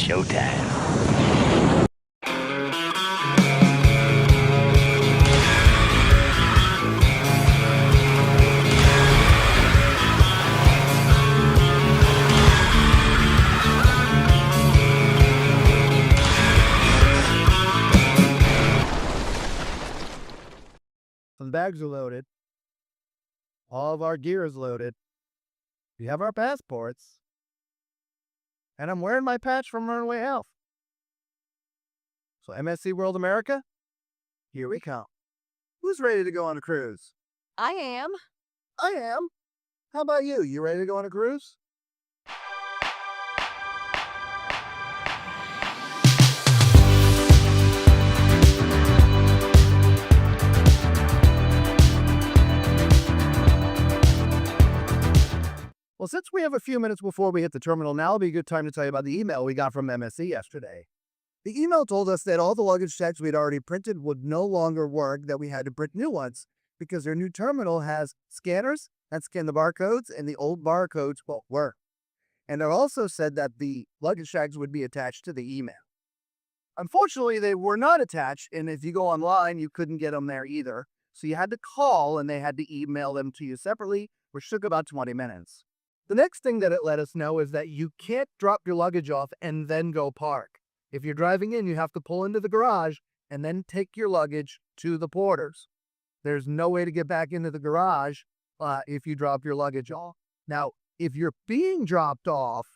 showtime. Some bags are loaded. All of our gear is loaded. We have our passports. And I'm wearing my patch from Runaway Elf. So MSC World America, here we come. Who's ready to go on a cruise? I am. I am. How about you? You ready to go on a cruise? Well, since we have a few minutes before we hit the terminal now, it'll be a good time to tell you about the email we got from MSC yesterday. The email told us that all the luggage checks we'd already printed would no longer work, that we had to print new ones because their new terminal has scanners that scan the barcodes and the old barcodes won't work. And it also said that the luggage tags would be attached to the email. Unfortunately, they were not attached, and if you go online, you couldn't get them there either. So you had to call and they had to email them to you separately, which took about 20 minutes. The next thing that it let us know is that you can't drop your luggage off and then go park. If you're driving in, you have to pull into the garage and then take your luggage to the porters. There's no way to get back into the garage if you drop your luggage off. Now, if you're being dropped off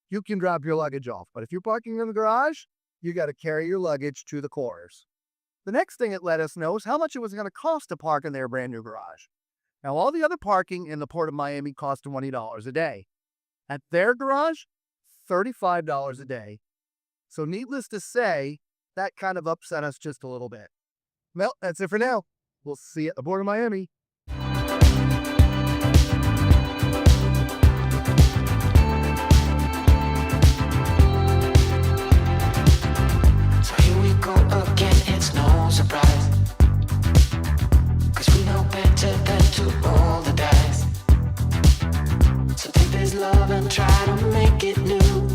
you can drop your luggage off. But if you're parking in the garage, you got to carry your luggage to the quarters. The next thing it let us know is how much it was going to cost to park in their brand new garage. Now, all the other parking in the Port of Miami cost $20 a day. At their garage, $35 a day. So needless to say, that kind of upset us just a little bit. Well, that's it for now. We'll see you at the Port of Miami. So here we go again, it's no surprise, 'cause we know better than to roll the dice. So take this love and try to make it new.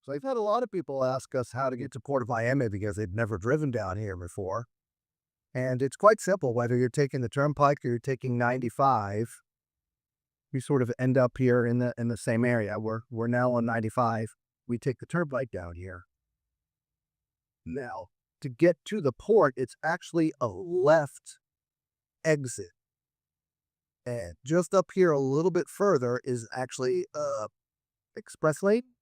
So I've had a lot of people ask us how to get to Port of Miami because they've never driven down here before. And it's quite simple. Whether you're taking the Turnpike or you're taking 95, you sort of end up here in the same area. We're now on 95. We take the Turnpike down here. Now, to get to the port, it's actually a left exit. And just up here a little bit further is actually a express lane.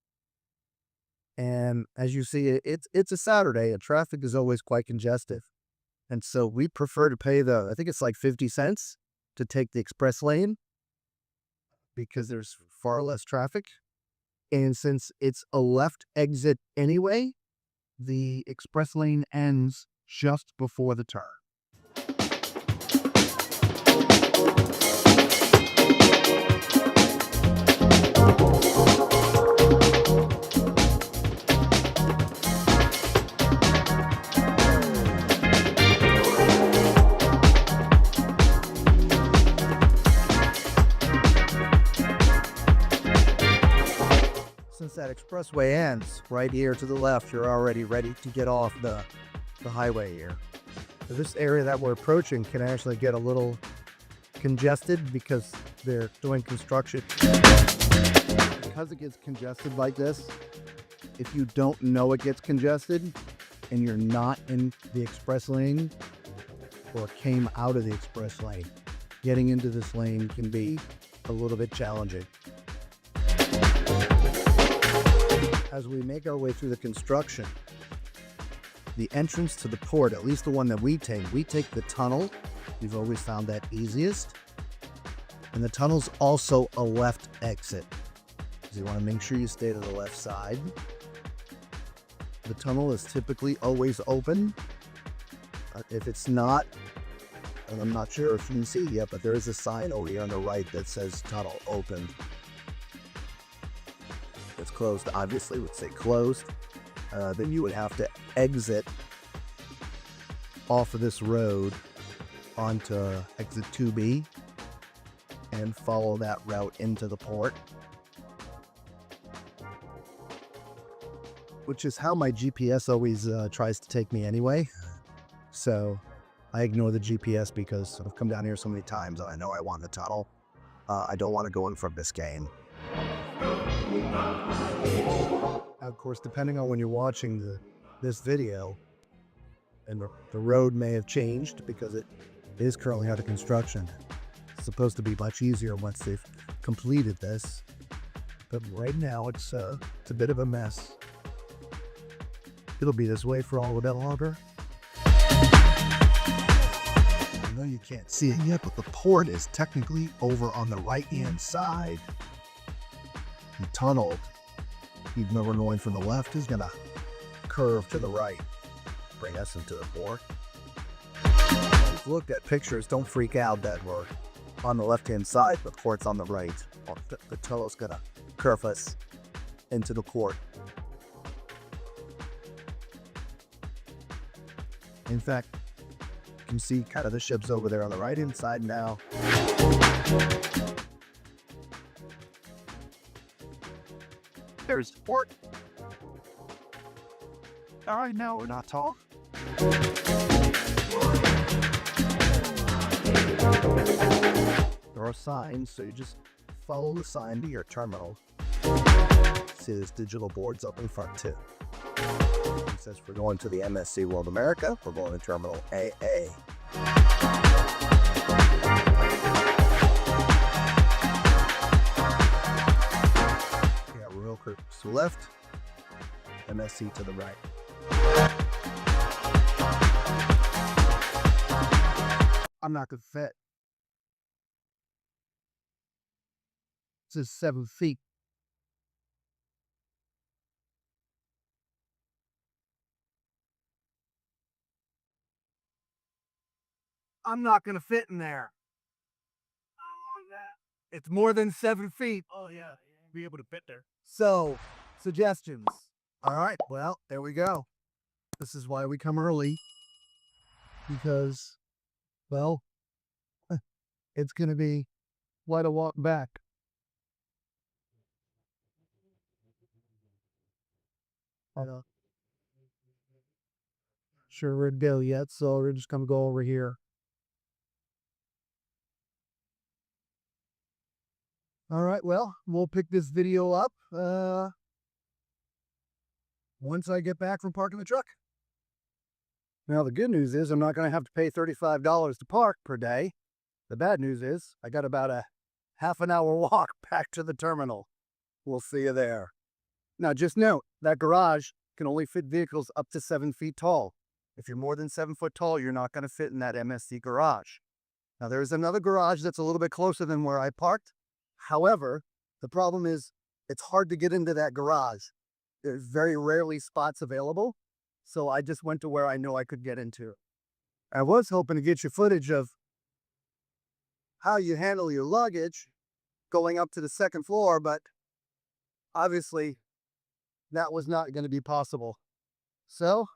And as you see, it's a Saturday and traffic is always quite congested. And so we prefer to pay I think it's like 50 cents to take the express lane because there's far less traffic. And since it's a left exit anyway, the express lane ends just before the turn. Since that expressway ends right here to the left, you're already ready to get off the highway here. So this area that we're approaching can actually get a little congested because they're doing construction. Because it gets congested like this, if you don't know it gets congested and you're not in the express lane or came out of the express lane, getting into this lane can be a little bit challenging. As we make our way through the construction, the entrance to the port, at least the one that we take the tunnel. We've always found that easiest. And the tunnel's also a left exit. So you want to make sure you stay to the left side. The tunnel is typically always open. If it's not, and I'm not sure if you can see yet, but there is a sign over here on the right that says tunnel open. It's closed, obviously, would say closed. Then you would have to exit off of this road onto exit 2B and follow that route into the port, which is how my GPS always tries to take me anyway. So I ignore the GPS because I've come down here so many times and I know I want the tunnel. I don't want to go in from Biscayne. Of course, depending on when you're watching this video, and the road may have changed because it is currently under construction. It's supposed to be much easier once they've completed this, but right now it's a bit of a mess. It'll be this way for a little bit longer. I know you can't see it yet, but the port is technically over on the right-hand side. The tunnel, even though we're going from the left, is going to curve to the right, bring us into the port. If you looked at pictures, don't freak out that we're on the left-hand side, the port's on the right. The tunnel's going to curve us into the port. In fact, you can see kind of the ships over there on the right-hand side now. There's the port. All right, now we're not tall. There are signs, so you just follow the sign to your terminal. See this digital boards up in front too. It says we're going to the MSC World America. We're going to Terminal AA. Cruise to the left, MSC to the right. I'm not gonna fit. This is 7 feet. I'm not gonna fit in there. It's more than 7 feet. Oh yeah, be able to fit there. So, suggestions. All right, well, there we go. This is why we come early. Because, well, it's going to be quite a walk back. Sure, we're at go yet, so we're just going to go over here. All right, well, we'll pick this video up once I get back from parking the truck. Now, the good news is I'm not going to have to pay $35 to park per day. The bad news is I got about a half an hour walk back to the terminal. We'll see you there. Now, just note, that garage can only fit vehicles up to 7 feet tall. If you're more than 7 foot tall, you're not going to fit in that MSC garage. Now, there is another garage that's a little bit closer than where I parked. However, the problem is it's hard to get into that garage. There's very rarely spots available, so I just went to where I know I could get into. I was hoping to get you footage of how you handle your luggage going up to the second floor, but obviously that was not going to be possible. So,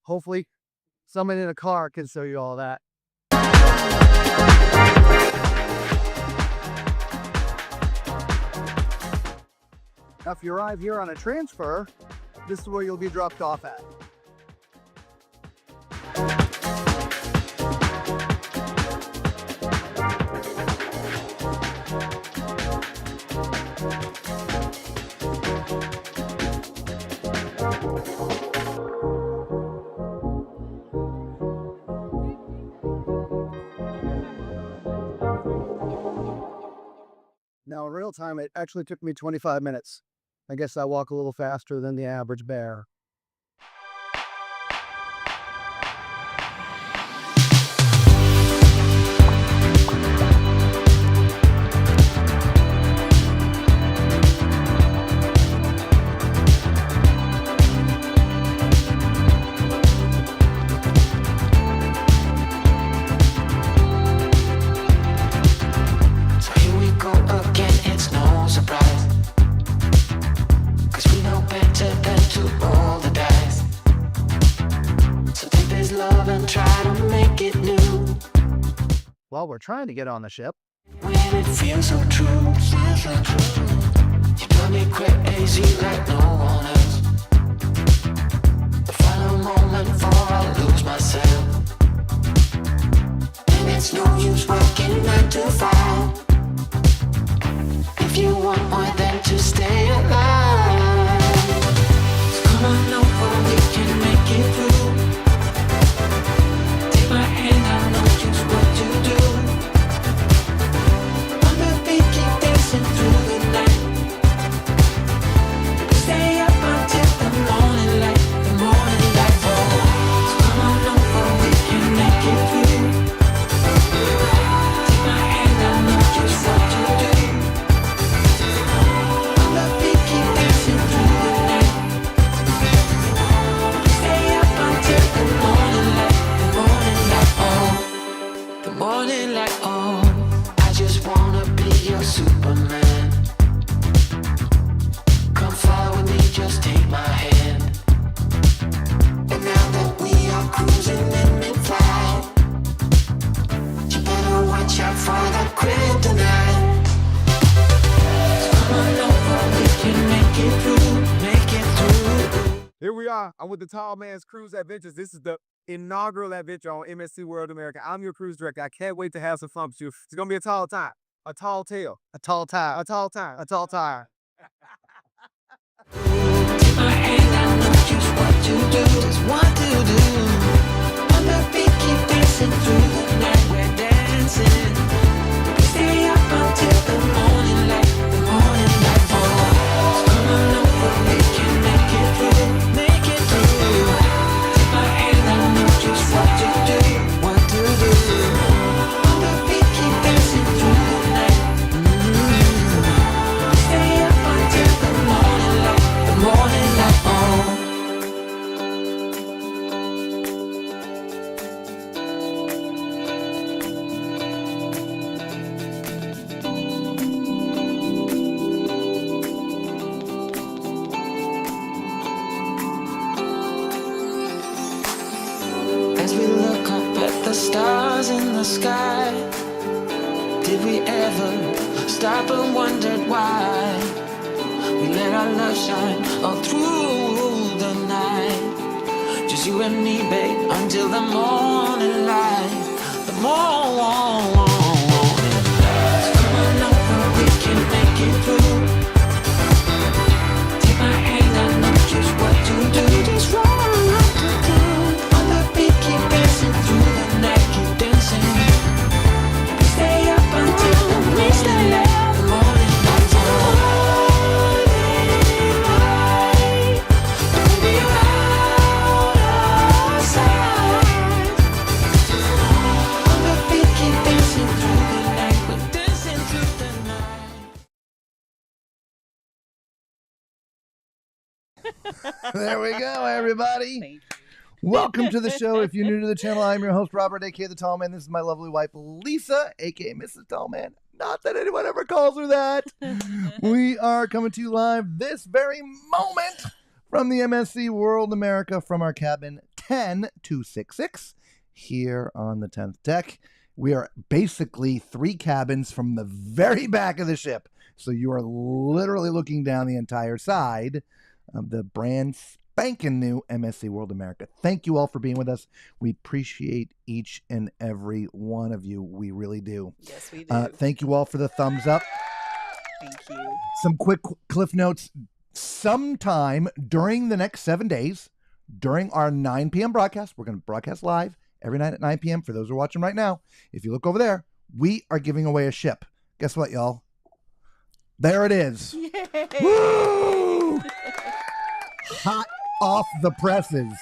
hopefully someone in a car can show you all that. Now, if you arrive here on a transfer, this is where you'll be dropped off at. Now, in real time, it actually took me 25 minutes. I guess I walk a little faster than the average bear. So here we go again, it's no surprise. 'Cause we know better than to roll the dice. So take this love and try to make it new. While we're trying to get on the ship, When it feels so true, you drive me crazy like no one else. The final moment before I lose myself. And it's no use working 9 to 5 if you want more than to stay alive. So come on over, we can make it through. Take my hand, I know just what to do. On the beat, keep dancing through the night. Stay up until the morning light, the morning light. Oh, so come on over, we can make it through. Take my hand, I know just what to do. On the beat, keep dancing through the night. Stay up until the morning light, the morning light. Oh, the morning light. Oh, I just wanna be your Superman. Come fly with me, just take my hand. And now that we are cruising in mid-flight, you better watch out for the kryptonite. So come on over, we can make it through, make it through. Here we are. I'm with the Tall Man's Cruise Adventures. This is the inaugural adventure on MSC World America. I'm your cruise director. I can't wait to have some fun with you. It's gonna be a tall time, a tall tale, a tall tire, a tall time. a tall tire. Take my hand, I know just what to do, just what to do. On the beat, keep dancing through the night, we're dancing. Stay up until the morning light, the morning light. Oh, stars in the sky. Did we ever stop and wondered why we let our love shine all through the night? Just you and me, babe, until the morning light. The morning. Come along, we can make it through. Take my hand, I know just what to do. Just what to do. On the beat, keep dancing through the night, keep dancing. We stay up until the morning light. The morning light. Baby, you're out of sight. On the beat, keep dancing through the night. We're dancing through the night. There we go, everybody. Thank you. Welcome to the show. If you're new to the channel, I'm your host, Robert, a.k.a. the Tall Man. This is my lovely wife, Lisa, a.k.a. Mrs. Tall Man. Not that anyone ever calls her that. We are coming to you live this very moment from the MSC World America from our cabin 10266 here on the 10th deck. We are basically 3 cabins from the very back of the ship. So you are literally looking down the entire side of the brand spanking new MSC World America. Thank you all for being with us. We appreciate each and every one of you. We really do. Yes, we do. Thank you all for the thumbs up. Thank you. Some quick cliff notes. Sometime during the next 7 days, during our 9 p.m. broadcast, we're going to broadcast live every night at 9 p.m. For those who are watching right now, if you look over there, we are giving away a ship. Guess what, y'all? There it is. Yay! Woo! Hot off the presses.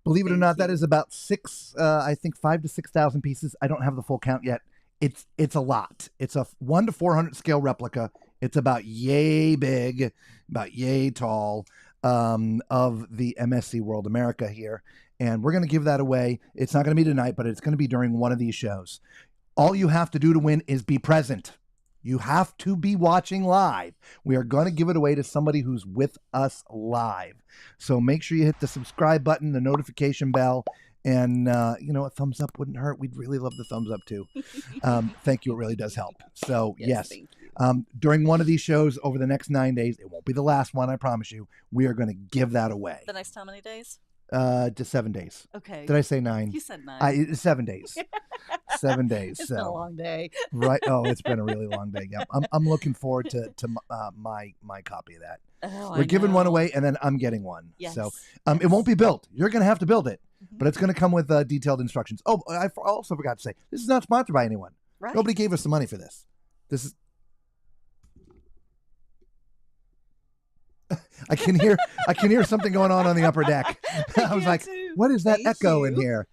Believe it or Thank not, that you. is about 5 to 6,000 pieces. I don't have the full count yet. It's a lot. It's a 1 to 400 scale replica. It's about yay big, about yay tall, of the MSC World America here. And we're going to give that away. It's not going to be tonight, but it's going to be during one of these shows. All you have to do to win is be present. You have to be watching live. We are going to give it away to somebody who's with us live. So make sure you hit the subscribe button, the notification bell, and a thumbs up wouldn't hurt. We'd really love the thumbs up too. Thank you. It really does help. So yes. Thank you. During one of these shows over the next 9 days, it won't be the last one, I promise you. We are going to give that away. The next how many days? Just 7 days. Okay. Did I say 9? You said 9. 7 days. 7 days. It's so been a long day. right. Oh, it's been a really long day. Yeah, I'm looking forward to my copy of that. Oh, We're giving one away, and then I'm getting one. Yes. So it won't be built. You're going to have to build it, Mhm. but it's going to come with detailed instructions. Oh, I also forgot to say, this is not sponsored by anyone. Right. Nobody gave us the money for this. This is. I can hear something going on the upper deck. I was like, what is that Thank echo in you. here?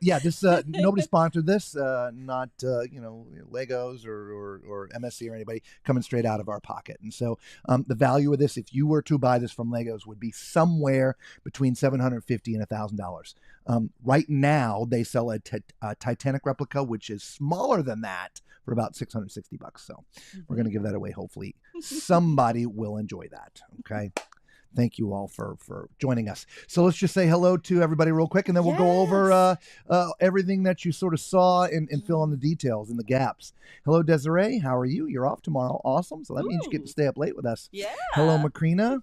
This nobody sponsored this, not Legos or MSC or anybody, coming straight out of our pocket. And so the value of this, if you were to buy this from Legos, would be somewhere between $750 and $1,000. Right now, they sell a Titanic replica, which is smaller than that, for about $660. So we're going to give that away. Hopefully somebody will enjoy that. Okay. Thank you all for joining us. So let's just say hello to everybody real quick, and then we'll go over everything that you sort of saw and fill in the details and the gaps. Hello, Desiree. How are you? You're off tomorrow. Awesome. So that means you get to stay up late with us. Yeah. Hello, Macrina.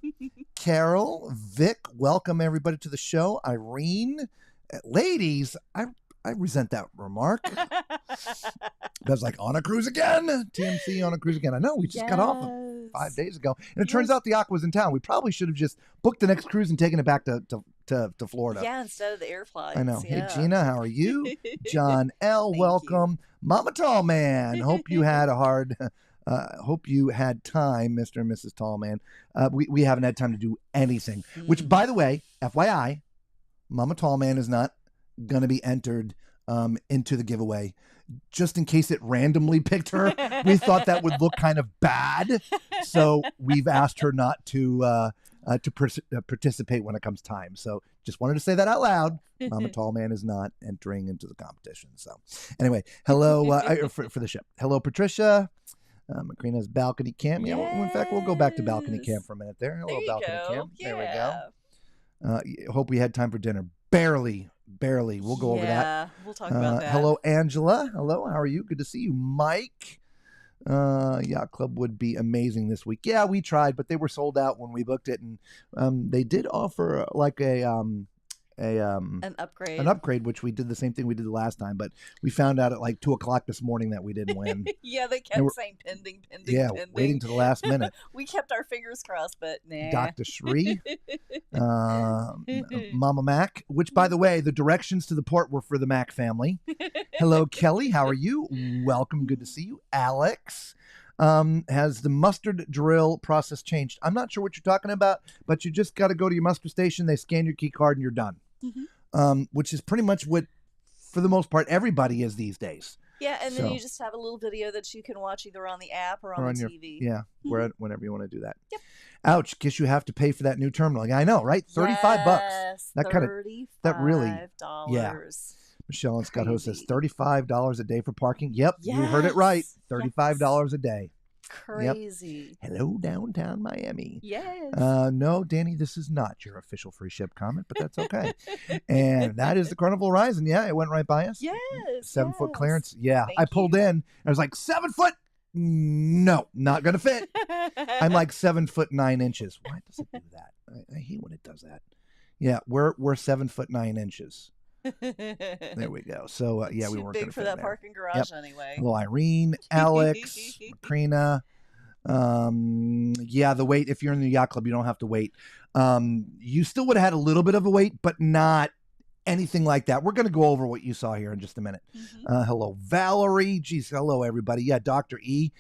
Carol, Vic, welcome everybody to the show. Irene, ladies, I resent that remark. That's like, on a cruise again. TMC on a cruise again. I know, we just got off 5 days ago. And it turns out the Aqua's in town. We probably should have just booked the next cruise and taken it back to Florida. Yeah, instead of the air flights. I know. Yeah. Hey, Gina, how are you? John L., welcome. Mama Tall Man, hope you had hope you had time, Mr. and Mrs. Tall Man. We haven't had time to do anything. Which, by the way, FYI, Mama Tall Man is not going to be entered into the giveaway. Just in case it randomly picked her, we thought that would look kind of bad. So we've asked her not to participate when it comes time. So just wanted to say that out loud. Mama Tall Man is not entering into the competition. So anyway, hello for the ship. Hello, Patricia. Macrina's balcony cam. Yeah, in fact, we'll go back to balcony cam for a minute there. Hello, There you balcony go. cam. Yeah. There we go. Hope we had time for dinner. Barely. We'll go over that. Yeah, we'll talk about that. Hello, Angela. Hello, how are you? Good to see you. Mike. Yacht Club would be amazing this week. Yeah, we tried, but they were sold out when we booked it, and they did offer like an upgrade, which we did the same thing we did the last time, but we found out at like 2:00 this morning that we didn't win. Yeah, they kept saying pending. Yeah, waiting to the last minute. We kept our fingers crossed, but nah. Dr. Shree, Mama Mac, which, by the way, the directions to the port were for the Mac family. Hello, Kelly. How are you? Welcome. Good to see you. Alex. Has the mustard drill process changed? I'm not sure what you're talking about, but you just got to go to your muster station. They scan your key card and you're done. Which is pretty much what, for the most part, everybody is these days. Yeah, and then you just have a little video that you can watch either on the app or on the TV. Yeah, whenever you want to do that. Yep. Ouch! Guess you have to pay for that new terminal. I know, right? $35. That kind of that really. Yeah. Michelle and Scott Host says $35 a day for parking. Yep, you heard it right. $35 a day. Crazy. Yep. Hello, downtown Miami. Yes. No, Danny, this is not your official free ship comment, but that's okay. And that is the Carnival Horizon. Yeah, it went right by us. Yes. 7-foot clearance. Yeah, I pulled in. I was like, 7 foot. No, not gonna fit. I'm like 7'9". Why does it do that? I hate when it does that. Yeah, we're 7 foot 9 inches. There we go. So yeah, we weren't big going to for that parking garage anyway. Hello, Irene, Alex, Macrina. Yeah, the wait. If you're in the yacht club, you don't have to wait. You still would have had a little bit of a wait, but not anything like that. We're going to go over what you saw here in just a minute. Hello, Valerie. Geez, hello everybody. Yeah, Dr. E.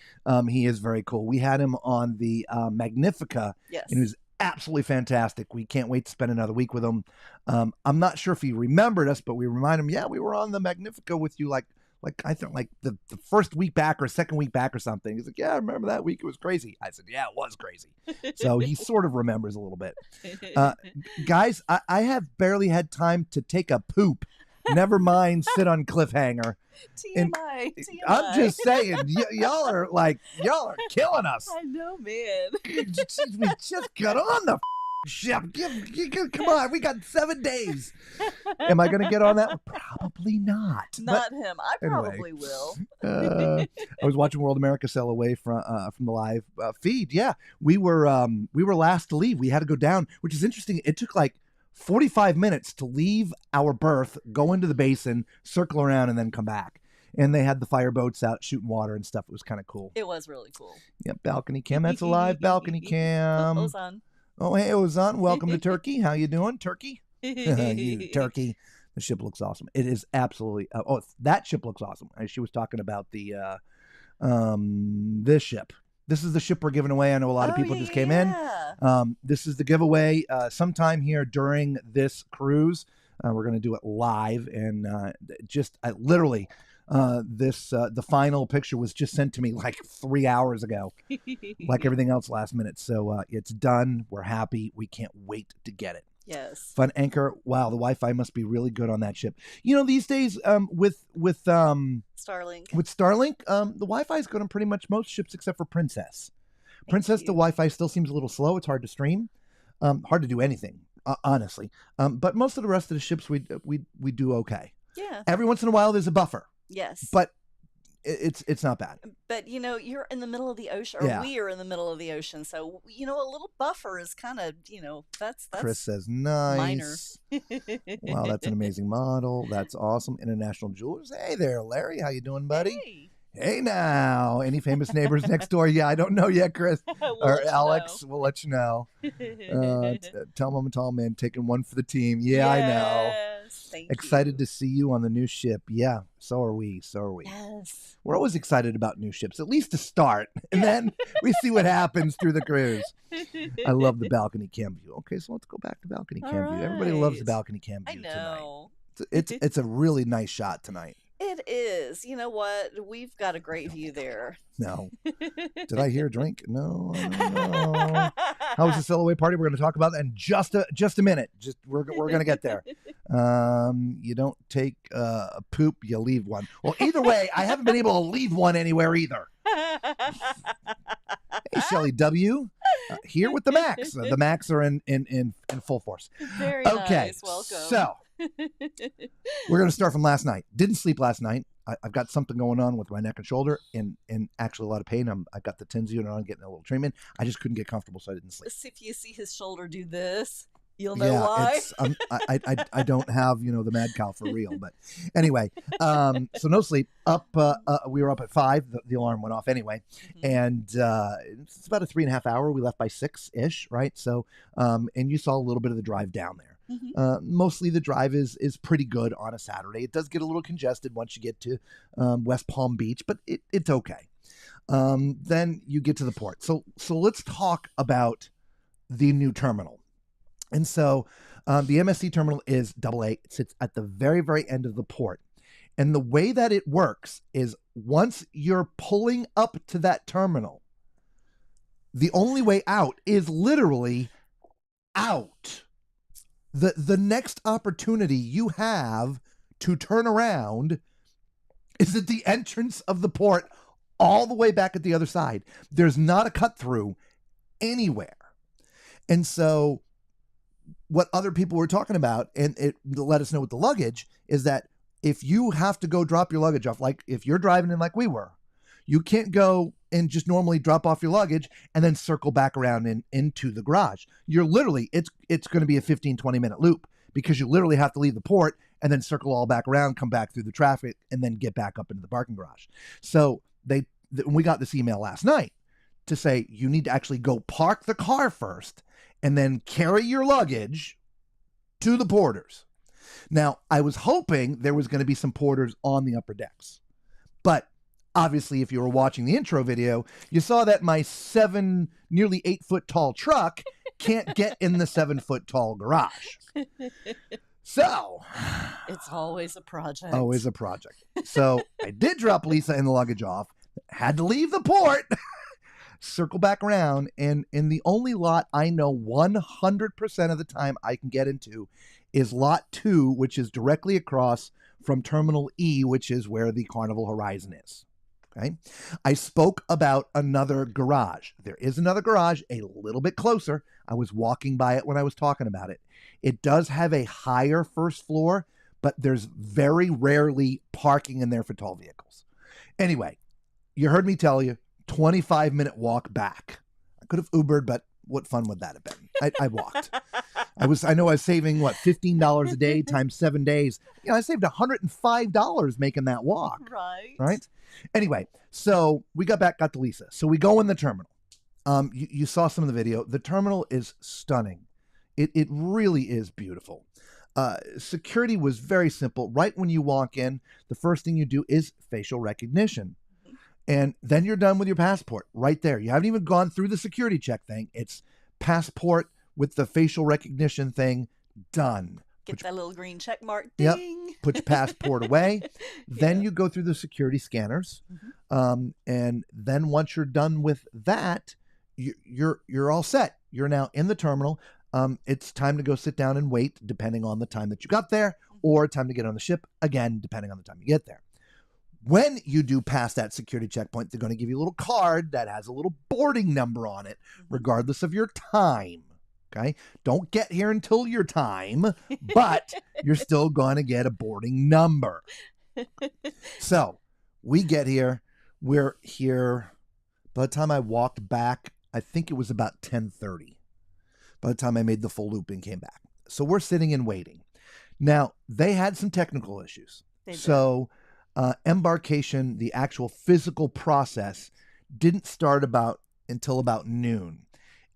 He is very cool. We had him on the Magnifica. Yes. And it was absolutely fantastic. We can't wait to spend another week with him. I'm not sure if he remembered us, but we remind him, yeah, we were on the Magnifica with you like I think like the first week back or second week back or something. He's like, yeah, I remember that week. It was crazy. I said, yeah, it was crazy. So he sort of remembers a little bit. Guys, I have barely had time to take a poop. Never mind sit on cliffhanger. TMI. I'm just saying, y'all are killing us. I know, man. We just got on the ship. Come on, we got 7 days. Am I going to get on that? Probably not. Not him. I probably will. I was watching World America sail away from the live feed. Yeah, we were last to leave. We had to go down, which is interesting. It took like 45 minutes to leave our berth, go into the basin, circle around, and then come back. And they had the fire boats out shooting water and stuff. It was kind of cool. It was really cool. Yep, balcony cam. That's a live balcony cam. Ozan. Oh, hey, Ozan. Welcome to Turkey. How you doing, Turkey? You, Turkey. The ship looks awesome. It is absolutely... that ship looks awesome. She was talking about the this ship. This is the ship we're giving away. I know a lot of people just came in. This is the giveaway sometime here during this cruise. We're going to do it live. And literally, the final picture was just sent to me like 3 hours ago, like everything else last minute. So it's done. We're happy. We can't wait to get it. Yes. Fun anchor. Wow, the Wi-Fi must be really good on that ship. You know, these days with Starlink. With Starlink, the Wi-Fi is good on pretty much most ships except for Princess. Princess, the Wi-Fi still seems a little slow. It's hard to stream, hard to do anything, honestly. But most of the rest of the ships we do okay. Yeah. Every once in a while, there's a buffer. Yes. But it's not bad. But you're in the middle of the ocean, or we are in the middle of the ocean, so a little buffer is kind of that's Chris says nice. Minor. Wow, that's an amazing model. That's awesome. International Jewelers. Hey there, Larry. How you doing, buddy? Hey now. Any famous neighbors next door? Yeah, I don't know yet, Chris. Or Alex. We'll let you know. Tell Mama Tall Man taking one for the team. Yeah, I know. Thank excited to see you on the new ship. Yeah, so are we. Yes. We're always excited about new ships, at least to start. And then we see what happens through the cruise. I love the balcony cam view. Okay, so let's go back to balcony cam view. Everybody loves the balcony cam view tonight. It's a really nice shot tonight. It is. You know what? We've got a great view there. No. Did I hear a drink? No. How was the sail away party? We're going to talk about that in just a minute. We're going to get there. You don't take a poop, you leave one. Well, either way, I haven't been able to leave one anywhere either. Hey, Shelly W. Here with the Macs. The Macs are in full force. Very okay, nice. Welcome. So We're going to start from last night. Didn't sleep last night. I've got something going on with my neck and shoulder and actually a lot of pain. I've got the TENS unit on, getting a little treatment. I just couldn't get comfortable, so I didn't sleep. If you see his shoulder do this, you'll know why. I don't have, the mad cow for real. But anyway, so no sleep. We were up at 5. The alarm went off anyway. And it's about a 3.5 hour. We left by 6-ish, right? So, and you saw a little bit of the drive down there. Mostly the drive is pretty good on a Saturday. It does get a little congested once you get to West Palm Beach, but it's okay. Then you get to the port. So let's talk about the new terminal. And so the MSC terminal is AA. It sits at the very, very end of the port. And the way that it works is once you're pulling up to that terminal, the only way out is literally out. The next opportunity you have to turn around is at the entrance of the port all the way back at the other side. There's not a cut through anywhere. And so what other people were talking about, and it let us know with the luggage, is that if you have to go drop your luggage off, like if you're driving in like we were, you can't go and just normally drop off your luggage and then circle back around into the garage. You're literally, it's going to be a 15-20 minute loop because you literally have to leave the port and then circle all back around, come back through the traffic, and then get back up into the parking garage. So we got this email last night to say you need to actually go park the car first and then carry your luggage to the porters. Now, I was hoping there was going to be some porters on the upper decks, but obviously, if you were watching the intro video, you saw that my nearly 8 foot tall truck can't get in the 7 foot tall garage. So it's always a project. Always a project. So I did drop Lisa and the luggage off, had to leave the port, circle back around, and in the only lot I know 100% of the time I can get into is lot 2, which is directly across from Terminal E, which is where the Carnival Horizon is. Okay. I spoke about another garage. There is another garage a little bit closer. I was walking by it when I was talking about it. It does have a higher first floor, but there's very rarely parking in there for tall vehicles. Anyway, you heard me tell you, 25-minute walk back. I could have Ubered, but what fun would that have been? I walked. I know I was saving, $15 a day times 7 days. I saved $105 making that walk. Right? Anyway, so we got to Lisa. So we go in the terminal. You saw some of the video. The terminal is stunning. It really is beautiful. Security was very simple. Right when you walk in, the first thing you do is facial recognition. And then you're done with your passport right there. You haven't even gone through the security check thing. It's passport with the facial recognition thing done. Get that little green check mark. Ding. Yep. Put your passport away. Then you go through the security scanners. And then once you're done with that, you're all set. You're now in the terminal. It's time to go sit down and wait, depending on the time that you got there, or time to get on the ship, again, depending on the time you get there. When you do pass that security checkpoint, they're going to give you a little card that has a little boarding number on it, regardless of your time. Okay. Don't get here until your time, but you're still going to get a boarding number. So we get here. We're here. By the time I walked back, I think it was about 10:30. By the time I made the full loop and came back. So we're sitting and waiting. Now, they had some technical issues. So embarkation, the actual physical process, didn't start until about noon.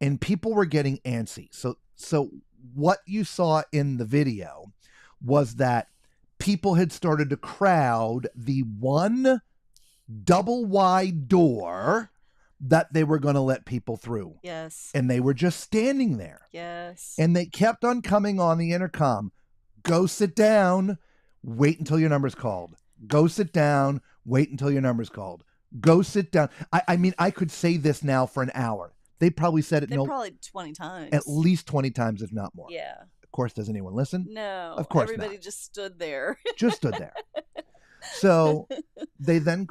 And people were getting antsy. So what you saw in the video was that people had started to crowd the one double wide door that they were going to let people through. Yes. And they were just standing there. Yes. And they kept on coming on the intercom. Go sit down. Wait until your number's called. Go sit down. Wait until your number's called. Go sit down. I mean, I could say this now for an hour. They probably said it probably 20 times. at least 20 times, if not more. Yeah. Of course, does anyone listen? No. Of course Everybody not. just stood there. Just stood there. So they then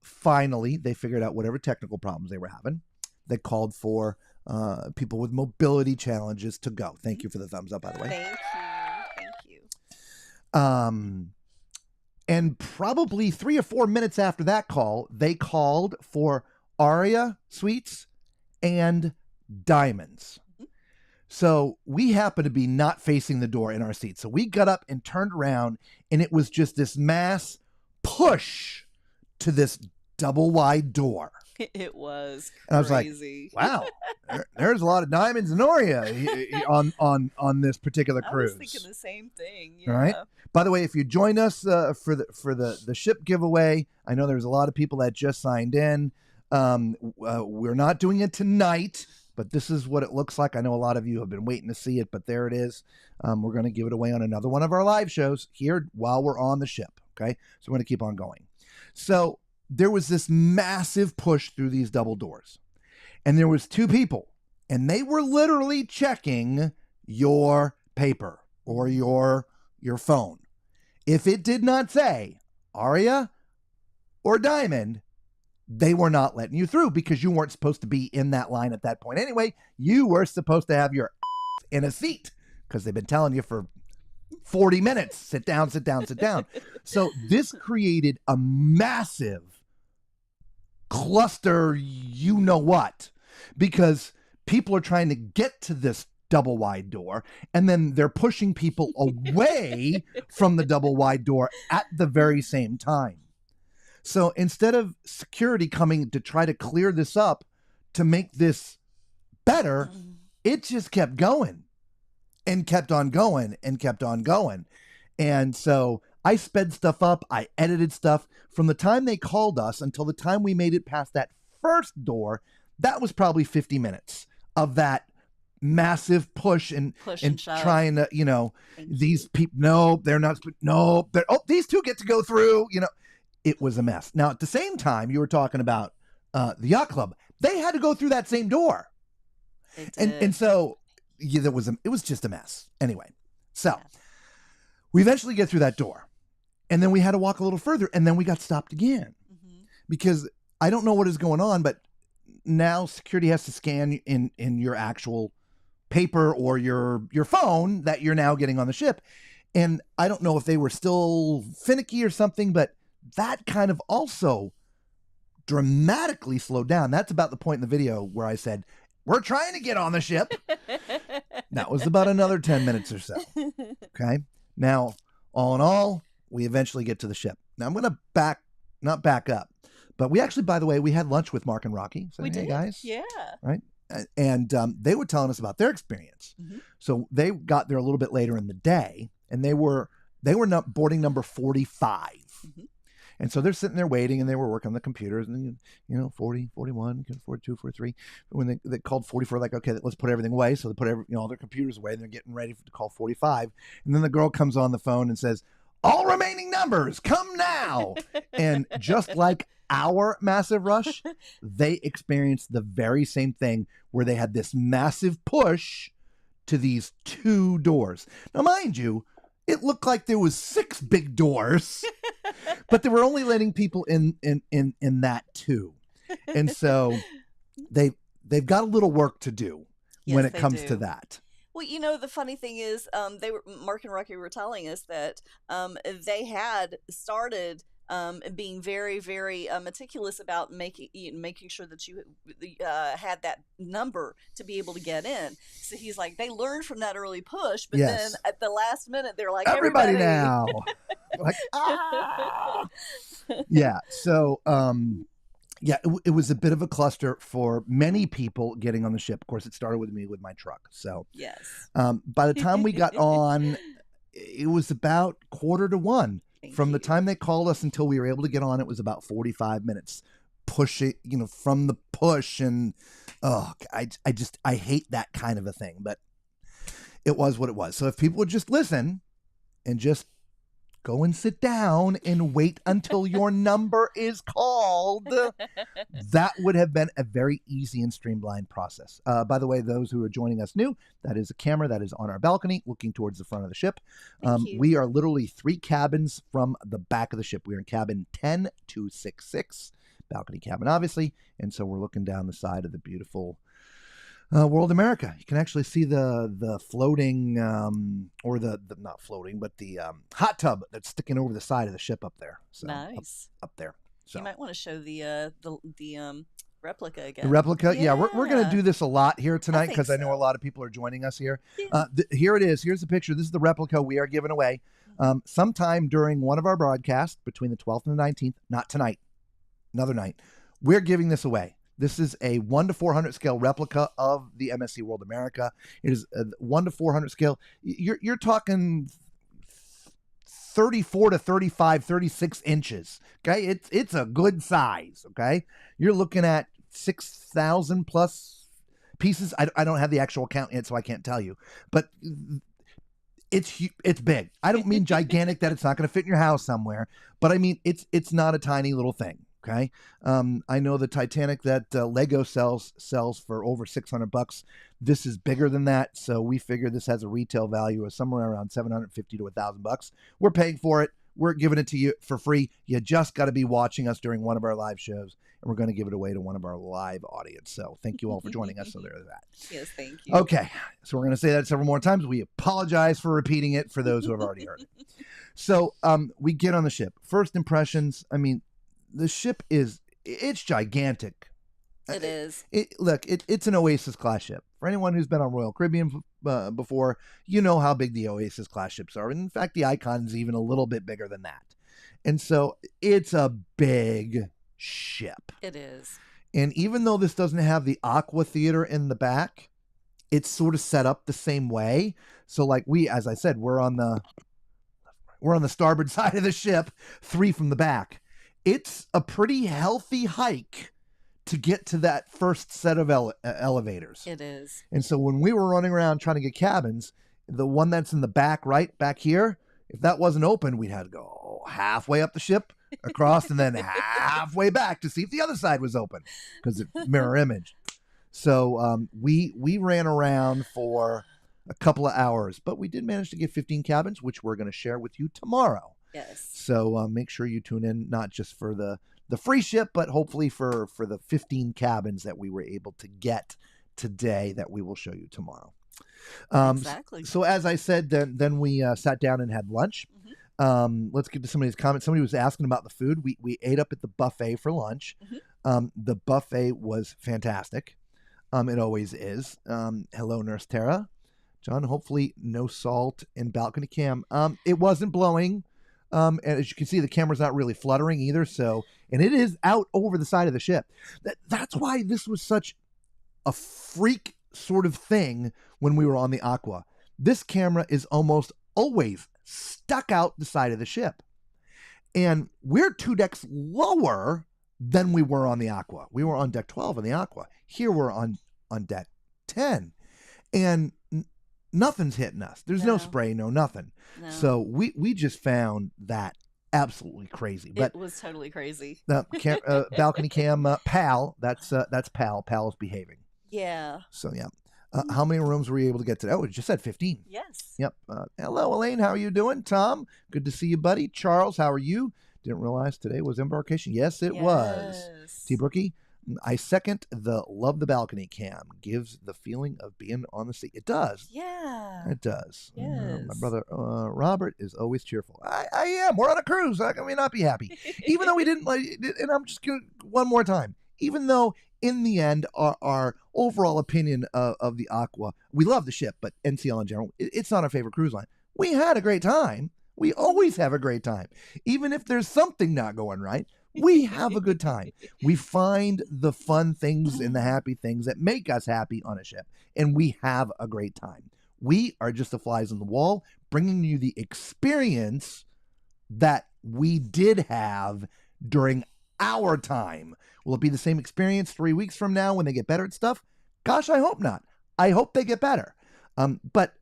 finally, they figured out whatever technical problems they were having. They called for people with mobility challenges to go. Thank you for the thumbs up, by the way. Thank you. And probably 3 or 4 minutes after that call, they called for Aria Suites and Diamonds. So we happened to be not facing the door in our seat. So we got up and turned around, and it was just this mass push to this double wide door. It was crazy. And I was like, wow, there's a lot of Diamonds and Aria on this particular cruise. I was thinking the same thing. All right. By the way, if you joined us for the ship giveaway, I know there's a lot of people that just signed in. We're not doing it tonight, but this is what it looks like. I know a lot of you have been waiting to see it, but there it is. We're going to give it away on another one of our live shows here while we're on the ship. Okay, so we're going to keep on going. So there was this massive push through these double doors, and there was 2 people, and they were literally checking your paper or your phone. If it did not say Aria or Diamond, they were not letting you through because you weren't supposed to be in that line at that point. Anyway, you were supposed to have your in a seat because they've been telling you for 40 minutes, sit down, sit down, sit down. So this created a massive cluster, you know what, because people are trying to get to this double wide door, and then they're pushing people away from the double wide door at the very same time. So instead of security coming to try to clear this up to make this better, it just kept going and kept on going and kept on going. And so I sped stuff up. I edited stuff. From the time they called us until the time we made it past that first door, that was probably 50 minutes of that massive push and trying to, these people, no, they're not, no, these 2 get to go through, it was a mess. Now, at the same time, you were talking about the yacht club. They had to go through that same door. And so it was just a mess. Anyway, so we eventually get through that door. And then we had to walk a little further, and then we got stopped again. Because I don't know what is going on, but now security has to scan in your actual paper or your phone that you're now getting on the ship. And I don't know if they were still finicky or something, but that kind of also dramatically slowed down. That's about the point in the video where I said, we're trying to get on the ship. That was about another 10 minutes or so. Okay. Now, all in all, we eventually get to the ship. Now I'm going to not back up, but we actually, by the way, we had lunch with Mark and Rocky. So, we hey did. Guys. Yeah. Right. And they were telling us about their experience. So they got there a little bit later in the day, and they were not boarding number 45. And so they're sitting there waiting, and they were working on the computers, and 40, 41, 42, 43. When they called 44, like, okay, let's put everything away. So they put all their computers away, and they're getting ready to call 45. And then the girl comes on the phone and says, all remaining numbers, come now. And just like our massive rush, they experienced the very same thing where they had this massive push to these 2 doors. Now, mind you, it looked like there was 6 big doors, but they were only letting people in that 2. And so they've got a little work to do when it comes to that. Well, the funny thing is, Mark and Rocky were telling us that they had started being very, very meticulous about making sure that you had that number to be able to get in. So he's like, they learned from that early push, but then at the last minute, they're like, everybody now. Like, ah. Yeah. So, it was a bit of a cluster for many people getting on the ship. Of course, it started with me with my truck. So, yes. By the time we got on, it was about 12:45. From the time they called us until we were able to get on, it was about 45 minutes pushing, from the push. And, I hate that kind of a thing, but it was what it was. So if people would just listen and just go and sit down and wait until your number is called, that would have been a very easy and streamlined process. By the way, those who are joining us new, that is a camera that is on our balcony looking towards the front of the ship. We are literally 3 cabins from the back of the ship. We're in cabin 10266, balcony cabin, obviously. And so we're looking down the side of the beautiful World America. You can actually see the floating, or the not floating, but the hot tub that's sticking over the side of the ship up there. So Nice. up there. So You might want to show the replica again. the replica. Yeah, we're going to do this a lot here tonight think because I know so. a lot of people are joining us here. Yeah. Here it is. Here's the picture. This is the replica we are giving away. Sometime during one of our broadcasts between the 12th and the 19th, not tonight, another night, we're giving this away. This is a 1 to 400 scale replica of the MSC World America. It is a 1 to 400 scale. You're talking 34 to 35, 36 inches. Okay, it's a good size. Okay, you're looking at 6,000 plus pieces. I don't have the actual count yet, so I can't tell you, but it's big. I don't mean gigantic that it's not going to fit in your house somewhere, but I mean it's not a tiny little thing. Okay, I know the Titanic that Lego sells for over $600. This is bigger than that, so we figure this has a retail value of somewhere around $750 to $1,000. We're paying for it. We're giving it to you for free. You just got to be watching us during one of our live shows, and we're going to give it away to one of our live audience. So thank you all for joining us. So there's that. Yes, thank you. Okay, so we're going to say that several more times. We apologize for repeating it for those who have already heard it. So we get on the ship. First impressions, I mean, the ship it's gigantic. It is. It's an Oasis class ship. For anyone who's been on Royal Caribbean before, you know how big the Oasis class ships are. In fact, the Icon's even a little bit bigger than that. And so it's a big ship. It is. And even though this doesn't have the Aqua Theater in the back, it's sort of set up the same way. So like as I said, we're on the starboard side of the ship, 3 from the back. It's a pretty healthy hike to get to that first set of elevators. It is. And so when we were running around trying to get cabins, the one that's in the back, right back here, if that wasn't open, we'd have to go halfway up the ship, across, and then halfway back to see if the other side was open because it's mirror image. So we ran around for a couple of hours, but we did manage to get 15 cabins, which we're going to share with you tomorrow. Yes. So make sure you tune in, not just for the free ship, but hopefully for the 15 cabins that we were able to get today that we will show you tomorrow. Exactly. So as I said, then we sat down and had lunch. Let's get to some of these comments. Somebody was asking about the food. We ate up at the buffet for lunch. The buffet was fantastic. It always is. Hello, Nurse Tara. John, hopefully no salt in balcony cam. It wasn't blowing. And as you can see, the camera's not really fluttering either. So, and it is out over the side of the ship. That's why this was such a freak sort of thing when we were on the Aqua. This camera is almost always stuck out the side of the ship. And we're 2 decks lower than we were on the Aqua. We were on deck 12 on the Aqua. Here we're on deck 10. And nothing's hitting us. There's no spray, no nothing. No. So we just found that absolutely crazy. But it was totally crazy. Balcony cam, Pal, that's Pal. Pal's behaving. Yeah. So yeah. How many rooms were you able to get today? Oh, it just said 15. Yes. Yep. Hello, Elaine. How are you doing? Tom, good to see you, buddy. Charles, how are you? Didn't realize today was Embarkation. Yes, it was. T. Brookie, I second the love the balcony cam. Gives the feeling of being on the sea. It does. Yeah. It does. Yes. My brother Robert is always cheerful. I am. We're on a cruise. How can we not be happy? Even though we didn't like, and I'm just going to one more time. Even though in the end, our overall opinion of the Aqua, we love the ship, but NCL in general, it's not our favorite cruise line. We had a great time. We always have a great time. Even if there's something not going right, we have a good time. We find the fun things and the happy things that make us happy on a ship, and we have a great time. We are just the flies on the wall, bringing you the experience that we did have during our time. Will it be the same experience 3 weeks from now when they get better at stuff? Gosh, I hope not. I hope they get better. But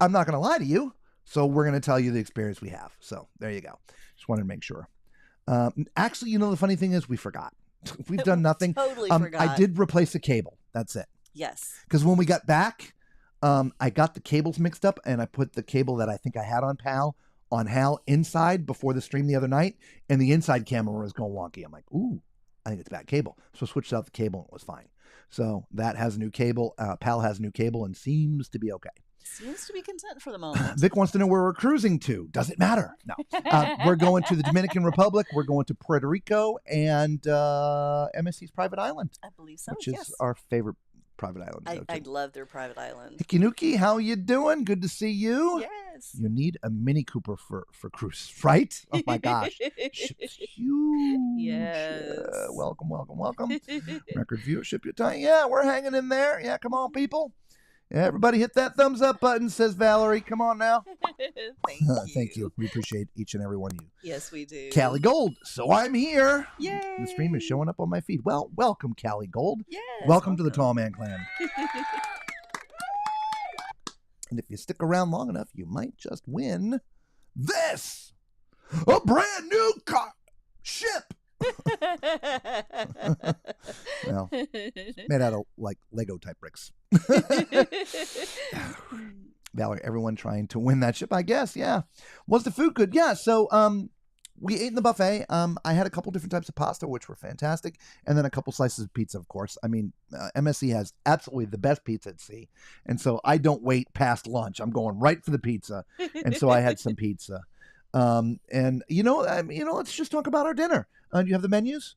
I'm not going to lie to you. So we're going to tell you the experience we have. So there you go. Just wanted to make sure. Actually, you know, the funny thing is we forgot. We've done nothing. Totally forgot. I did replace the cable. That's it. Yes. Because when we got back, I got the cables mixed up and I put the cable that I think I had on Pal on Hal inside before the stream the other night. And the inside camera was going wonky. I'm like, ooh, I think it's bad cable. So switched out the cable and it was fine. So that has a new cable. Pal has a new cable and seems to be okay. Seems to be content for the moment. Vic wants to know where we're cruising to. Does it matter? No. We're going to the Dominican Republic. We're going to Puerto Rico and MSC's private island. I believe so, which yes. is our favorite private island. I love their private island. Hikinuki, how you doing? Good to see you. Yes. You need a Mini Cooper for cruise, right? Oh my gosh. Ship's huge. Yes. Welcome. Record viewership, you're telling. Yeah, we're hanging in there. Yeah, come on, people. Yeah, everybody hit that thumbs up button, says Valerie. Come on now. Thank you. Thank you. We appreciate each and every one of you. Yes, we do. Callie Gold. So I'm here. Yay. The stream is showing up on my feed. Well, welcome, Callie Gold. Yes, welcome to the Tall Man Clan. And if you stick around long enough, you might just win this. A brand new ship. Well, made out of like Lego type bricks. Valerie, everyone trying to win that ship, I guess. Yeah. Was the food good? Yeah. So we ate in the buffet. I had a couple different types of pasta, which were fantastic, and then a couple slices of pizza, of course. I mean, MSC has absolutely the best pizza at sea, and so I don't wait past lunch. I'm going right for the pizza, and so I had some pizza. And let's just talk about our dinner. Do you have the menus?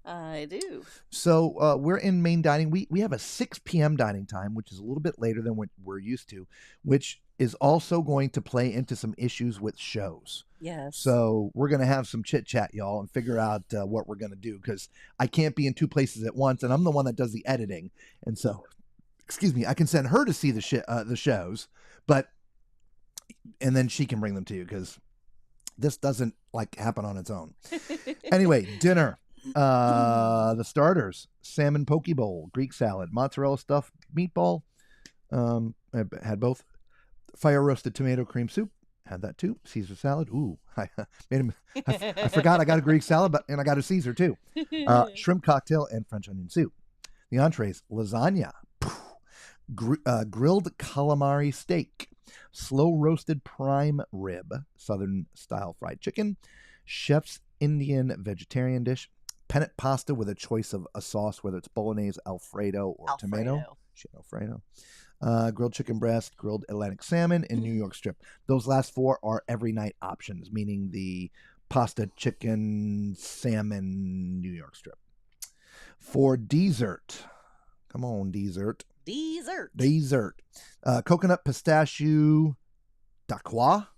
I do. So we're in main dining. We have a 6 p.m. dining time, which is a little bit later than what we're used to, which is also going to play into some issues with shows. Yes. So we're going to have some chit chat, y'all, and figure out what we're going to do, because I can't be in two places at once, and I'm the one that does the editing. And so, excuse me, I can send her to see the shows, and then she can bring them to you, because this doesn't happen on its own. Anyway, dinner. The starters: salmon poke bowl, Greek salad, mozzarella stuffed meatball. I had both. Fire roasted tomato cream soup. Had that too. Caesar salad. Ooh, I forgot I got a Greek salad, and I got a Caesar too. Shrimp cocktail and French onion soup. The entrees: lasagna, grilled calamari steak, slow roasted prime rib, southern style fried chicken, chef's Indian vegetarian dish, penne pasta with a choice of a sauce, whether it's bolognese, Alfredo, or tomato. Alfredo. Grilled chicken breast, grilled Atlantic salmon, and New York strip. Those last four are every night options, meaning the pasta, chicken, salmon, New York strip. For dessert, come on, dessert. Coconut pistachio daqua.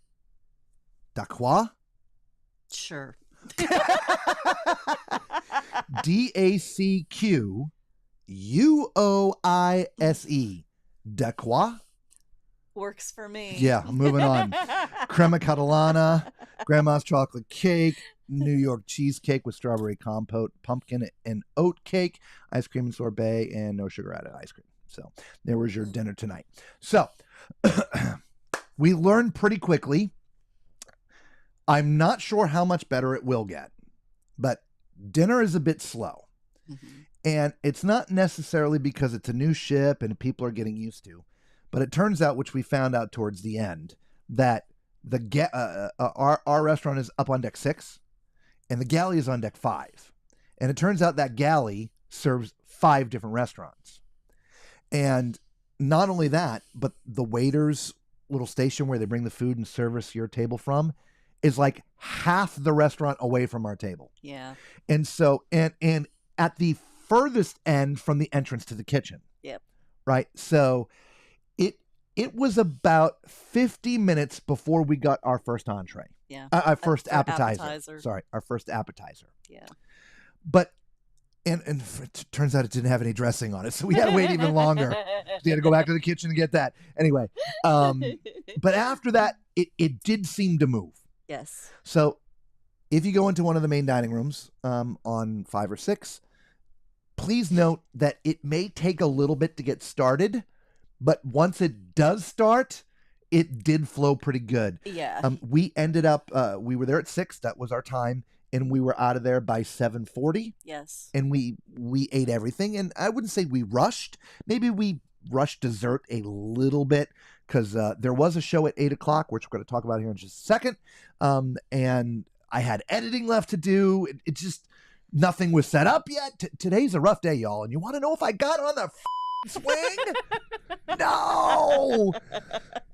Sure. DACQUOISE. Daqua. Works for me. Yeah, moving on. Crema catalana, grandma's chocolate cake, New York cheesecake with strawberry compote, pumpkin and oat cake, ice cream and sorbet, and no sugar added ice cream. So there was your dinner tonight. So we learned pretty quickly. I'm not sure how much better it will get, but dinner is a bit slow. Mm-hmm. And it's not necessarily because it's a new ship and people are getting used to, but it turns out, which we found out towards the end, that our restaurant is up on deck 6 and the galley is on deck 5. And it turns out that galley serves 5 different restaurants. And not only that, but the waiter's little station where they bring the food and service your table from is like half the restaurant away from our table. Yeah. And so, and at the furthest end from the entrance to the kitchen. Yep. Right. So it was about 50 minutes before we got our first entree. Yeah. Our first appetizer. Sorry, our first appetizer. Yeah. But and it turns out it didn't have any dressing on it, so we had to wait even longer. We had to go back to the kitchen to get that. Anyway, but after that, it did seem to move. Yes. So if you go into one of the main dining rooms on 5 or 6, please note that it may take a little bit to get started, but once it does start, it did flow pretty good. Yeah. We ended up, we were there at 6. That was our time. And we were out of there by 7:40. Yes. And we ate everything. And I wouldn't say we rushed. Maybe we rushed dessert a little bit because there was a show at 8 o'clock, which we're going to talk about here in just a second. And I had editing left to do. It just, Nothing was set up yet. Today's a rough day, y'all. And you want to know if I got on the swing? No.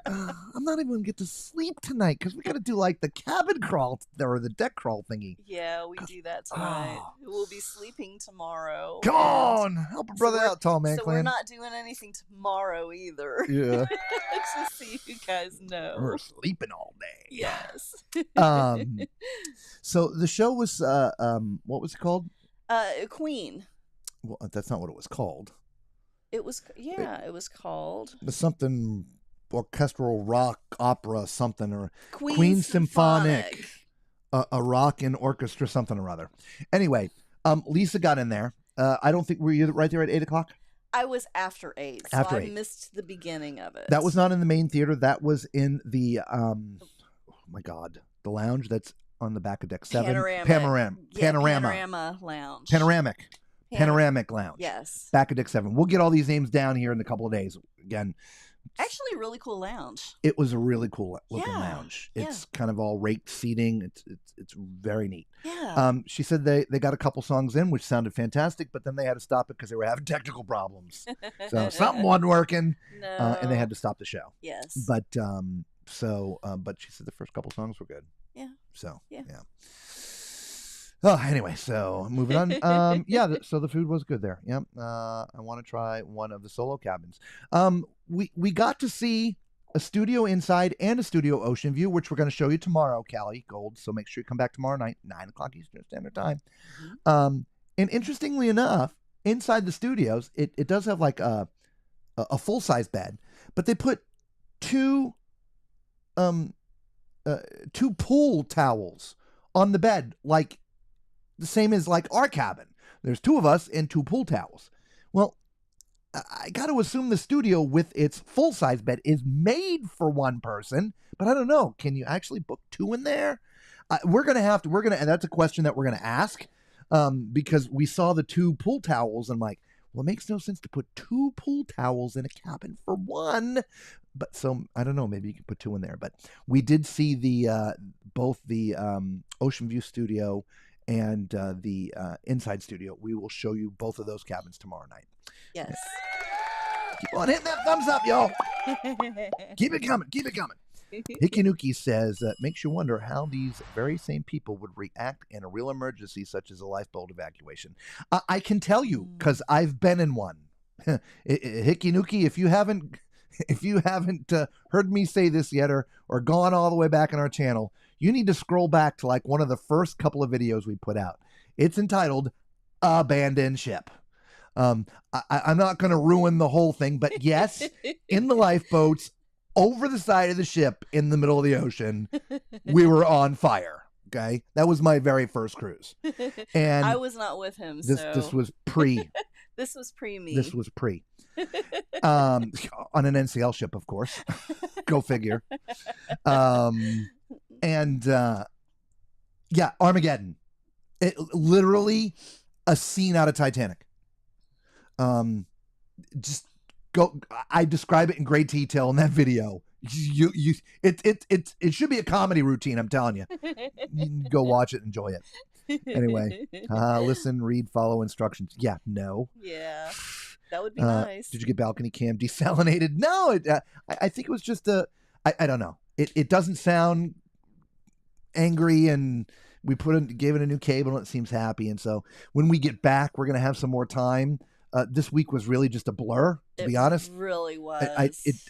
I'm not even going to get to sleep tonight because we got to do like the cabin crawl or the deck crawl thingy. Yeah, we do that tonight. We'll be sleeping tomorrow. Come on. Help a brother out, Tall Man So Clan. we're not doing anything tomorrow either. Yeah. Just so you guys know. We're sleeping all day. Yes. So the show was, what was it called? Queen. Well, that's not what it was called. It was, it was called Something orchestral rock opera something or Queen Symphonic. A rock and orchestra something or other. Anyway, Lisa got in there. I don't think, were you right there at 8 o'clock? I was after 8, so After I 8. missed the beginning of it. That was not in the main theater. That was in the, oh my God, the lounge that's on the back of deck 7. Panorama Lounge. Panoramic Lounge. Yes. Back of deck 7. We'll get all these names down here in a couple of days. Again, Actually, a really cool lounge. it was a really cool looking Yeah, lounge. It's kind of all raked seating. It's very neat. Yeah. She said they got a couple songs in, which sounded fantastic, but then they had to stop it because they were having technical problems. So something wasn't working, No. and they had to stop the show. Yes. But but she said the first couple songs were good. Yeah. So Yeah. Oh, anyway, so moving on. So the food was good there. Yep. I want to try one of the solo cabins. We got to see a studio inside and a studio ocean view, which we're going to show you tomorrow, Callie Gold. So make sure you come back tomorrow night, 9 o'clock Eastern Standard Time. And interestingly enough, inside the studios, it does have like a full size bed, but they put two pool towels on the bed, like the same as like our cabin. There's 2 of us and 2 pool towels. Well, I got to assume the studio with its full-size bed is made for one person, but I don't know. Can you actually book 2 in there? We're going to, and that's a question that we're going to ask because we saw the 2 pool towels and I'm like, well, it makes no sense to put 2 pool towels in a cabin for one. But so I don't know, maybe you can put 2 in there, but we did see both the Ocean View studio and the inside studio. We will show you both of those cabins tomorrow night. Yes. Keep on hitting that thumbs up, y'all. Keep it coming. Keep it coming. Hikinuki says, makes you wonder how these very same people would react in a real emergency such as a lifeboat evacuation. I can tell you because I've been in one. Hikinuki, if you haven't heard me say this yet or gone all the way back on our channel, you need to scroll back to like one of the first couple of videos we put out. It's entitled Abandoned Ship. I'm not going to ruin the whole thing, but yes, in the lifeboats over the side of the ship in the middle of the ocean, we were on fire. Okay. That was my very first cruise. And I was not with him. this was pre. This was pre me. This was pre. On an NCL ship, of course. Go figure. Armageddon. It literally a scene out of Titanic. Just go. I describe it in great detail in that video. It should be a comedy routine. I'm telling you. You can go watch it, enjoy it. Anyway, listen, read, follow instructions. Yeah, no. Yeah, that would be nice. Did you get balcony cam desalinated? No, I think it was just I don't know. It doesn't sound angry, and we gave it a new cable, and it seems happy. And so when we get back, we're gonna have some more time. This week was really just a blur, to be honest. It really was.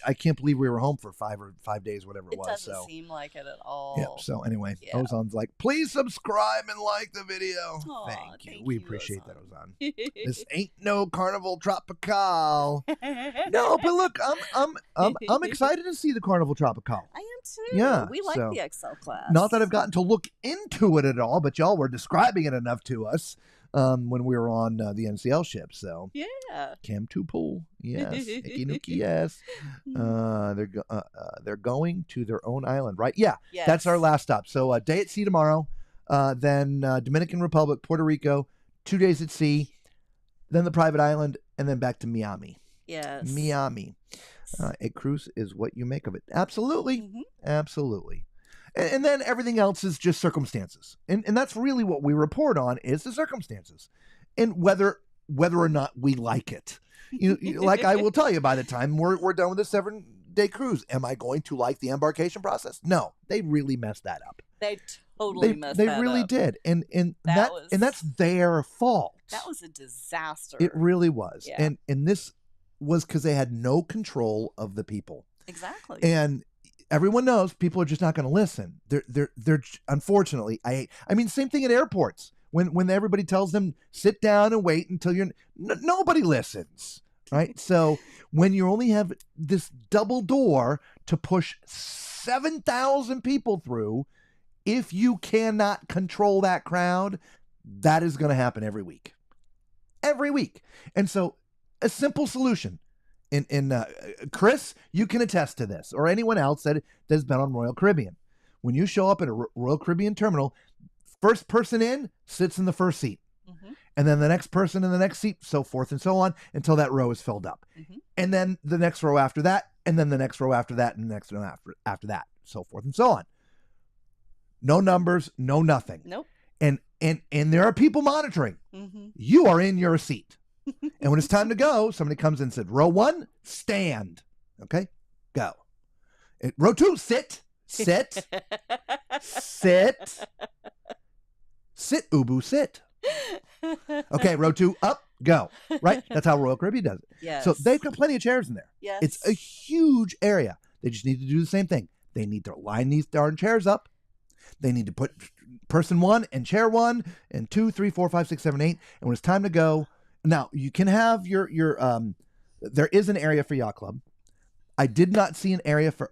I can't believe we were home for 5 days, whatever it was. It doesn't seem like it at all. Yeah. So anyway, Ozon's like, please subscribe and like the video. Aw, Thank you. thank We you, appreciate Ozon. that, Ozon. This ain't no Carnival Tropical. No, but look, I'm excited to see the Carnival Tropical. I am too. Yeah, We like so, the XL class. Not that I've gotten to look into it at all, but y'all were describing it enough to us when we were on the NCL ship. So yeah. Cam 2 pool, yes. Ikinuki, yes. They're going to their own island, right? Yeah, Yes. that's our last stop. So day at sea tomorrow, then Dominican Republic, Puerto Rico, 2 days at sea, then the private island, and then back to Miami. Yes. Miami. A cruise is what you make of it. Absolutely. Mhm. Absolutely. And then everything else is just circumstances. And that's really what we report on is the circumstances and whether or not we like it. Like I will tell you, by the time we're done with the 7-day cruise, am I going to like the embarkation process? No, they really messed that up. They totally messed They that really up. did. And that's their fault. That was a disaster. It really was. Yeah. And this was because they had no control of the people. Exactly. And everyone knows people are just not going to listen. They're unfortunately, I mean, same thing at airports. When everybody tells them sit down and wait until nobody listens, right? So when you only have this double door to push 7,000 people through, if you cannot control that crowd, that is going to happen every week. And so a simple solution. Chris, you can attest to this, or anyone else that has been on Royal Caribbean. When you show up at a Royal Caribbean terminal, first person in sits in the first seat. Mm-hmm. And then the next person in the next seat, so forth and so on, until that row is filled up. Mm-hmm. And then the next row after that, and then the next row after that, and the next row after that, so forth and so on. No numbers, no nothing. Nope. And there are people monitoring. Mm-hmm. You are in your seat. And when it's time to go, somebody comes in and said, row 1, stand. Okay, go. Row 2, sit. Sit, Ubu, sit. Okay, row 2, up, go. Right? That's how Royal Caribbean does it. Yes. So they've got plenty of chairs in there. Yes. It's a huge area. They just need to do the same thing. They need to line these darn chairs up. They need to put person 1 and chair 1 and 2, 3, 4, 5, 6, 7, 8. And when it's time to go, now you can have your there is an area for Yacht Club. I did not see an area for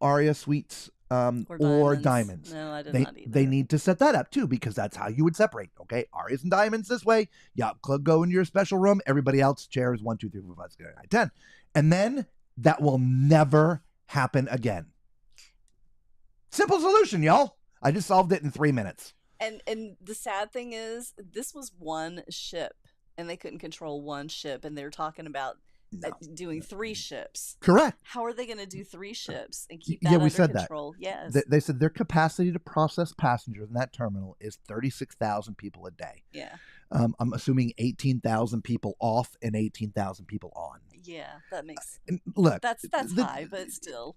Aria Suites or Diamonds. No, I did They, not either. they need to set that up too, because that's how you would separate. Okay, Arias and Diamonds this way. Yacht Club go into your special room. Everybody else chairs 1, 2, 3, 4, 5, 6, 7, 8, 9, 10. And then that will never happen again. Simple solution, y'all. I just solved it in 3 minutes. And the sad thing is, this was one ship, and they couldn't control one ship, and they're talking about doing 3 ships. Correct. How are they going to do 3 ships and keep Yeah, that we under said that. control? Yes. They said their capacity to process passengers in that terminal is 36,000 people a day. Yeah. I'm assuming 18,000 people off and 18,000 people on. Yeah, that makes And look, that's high, but still.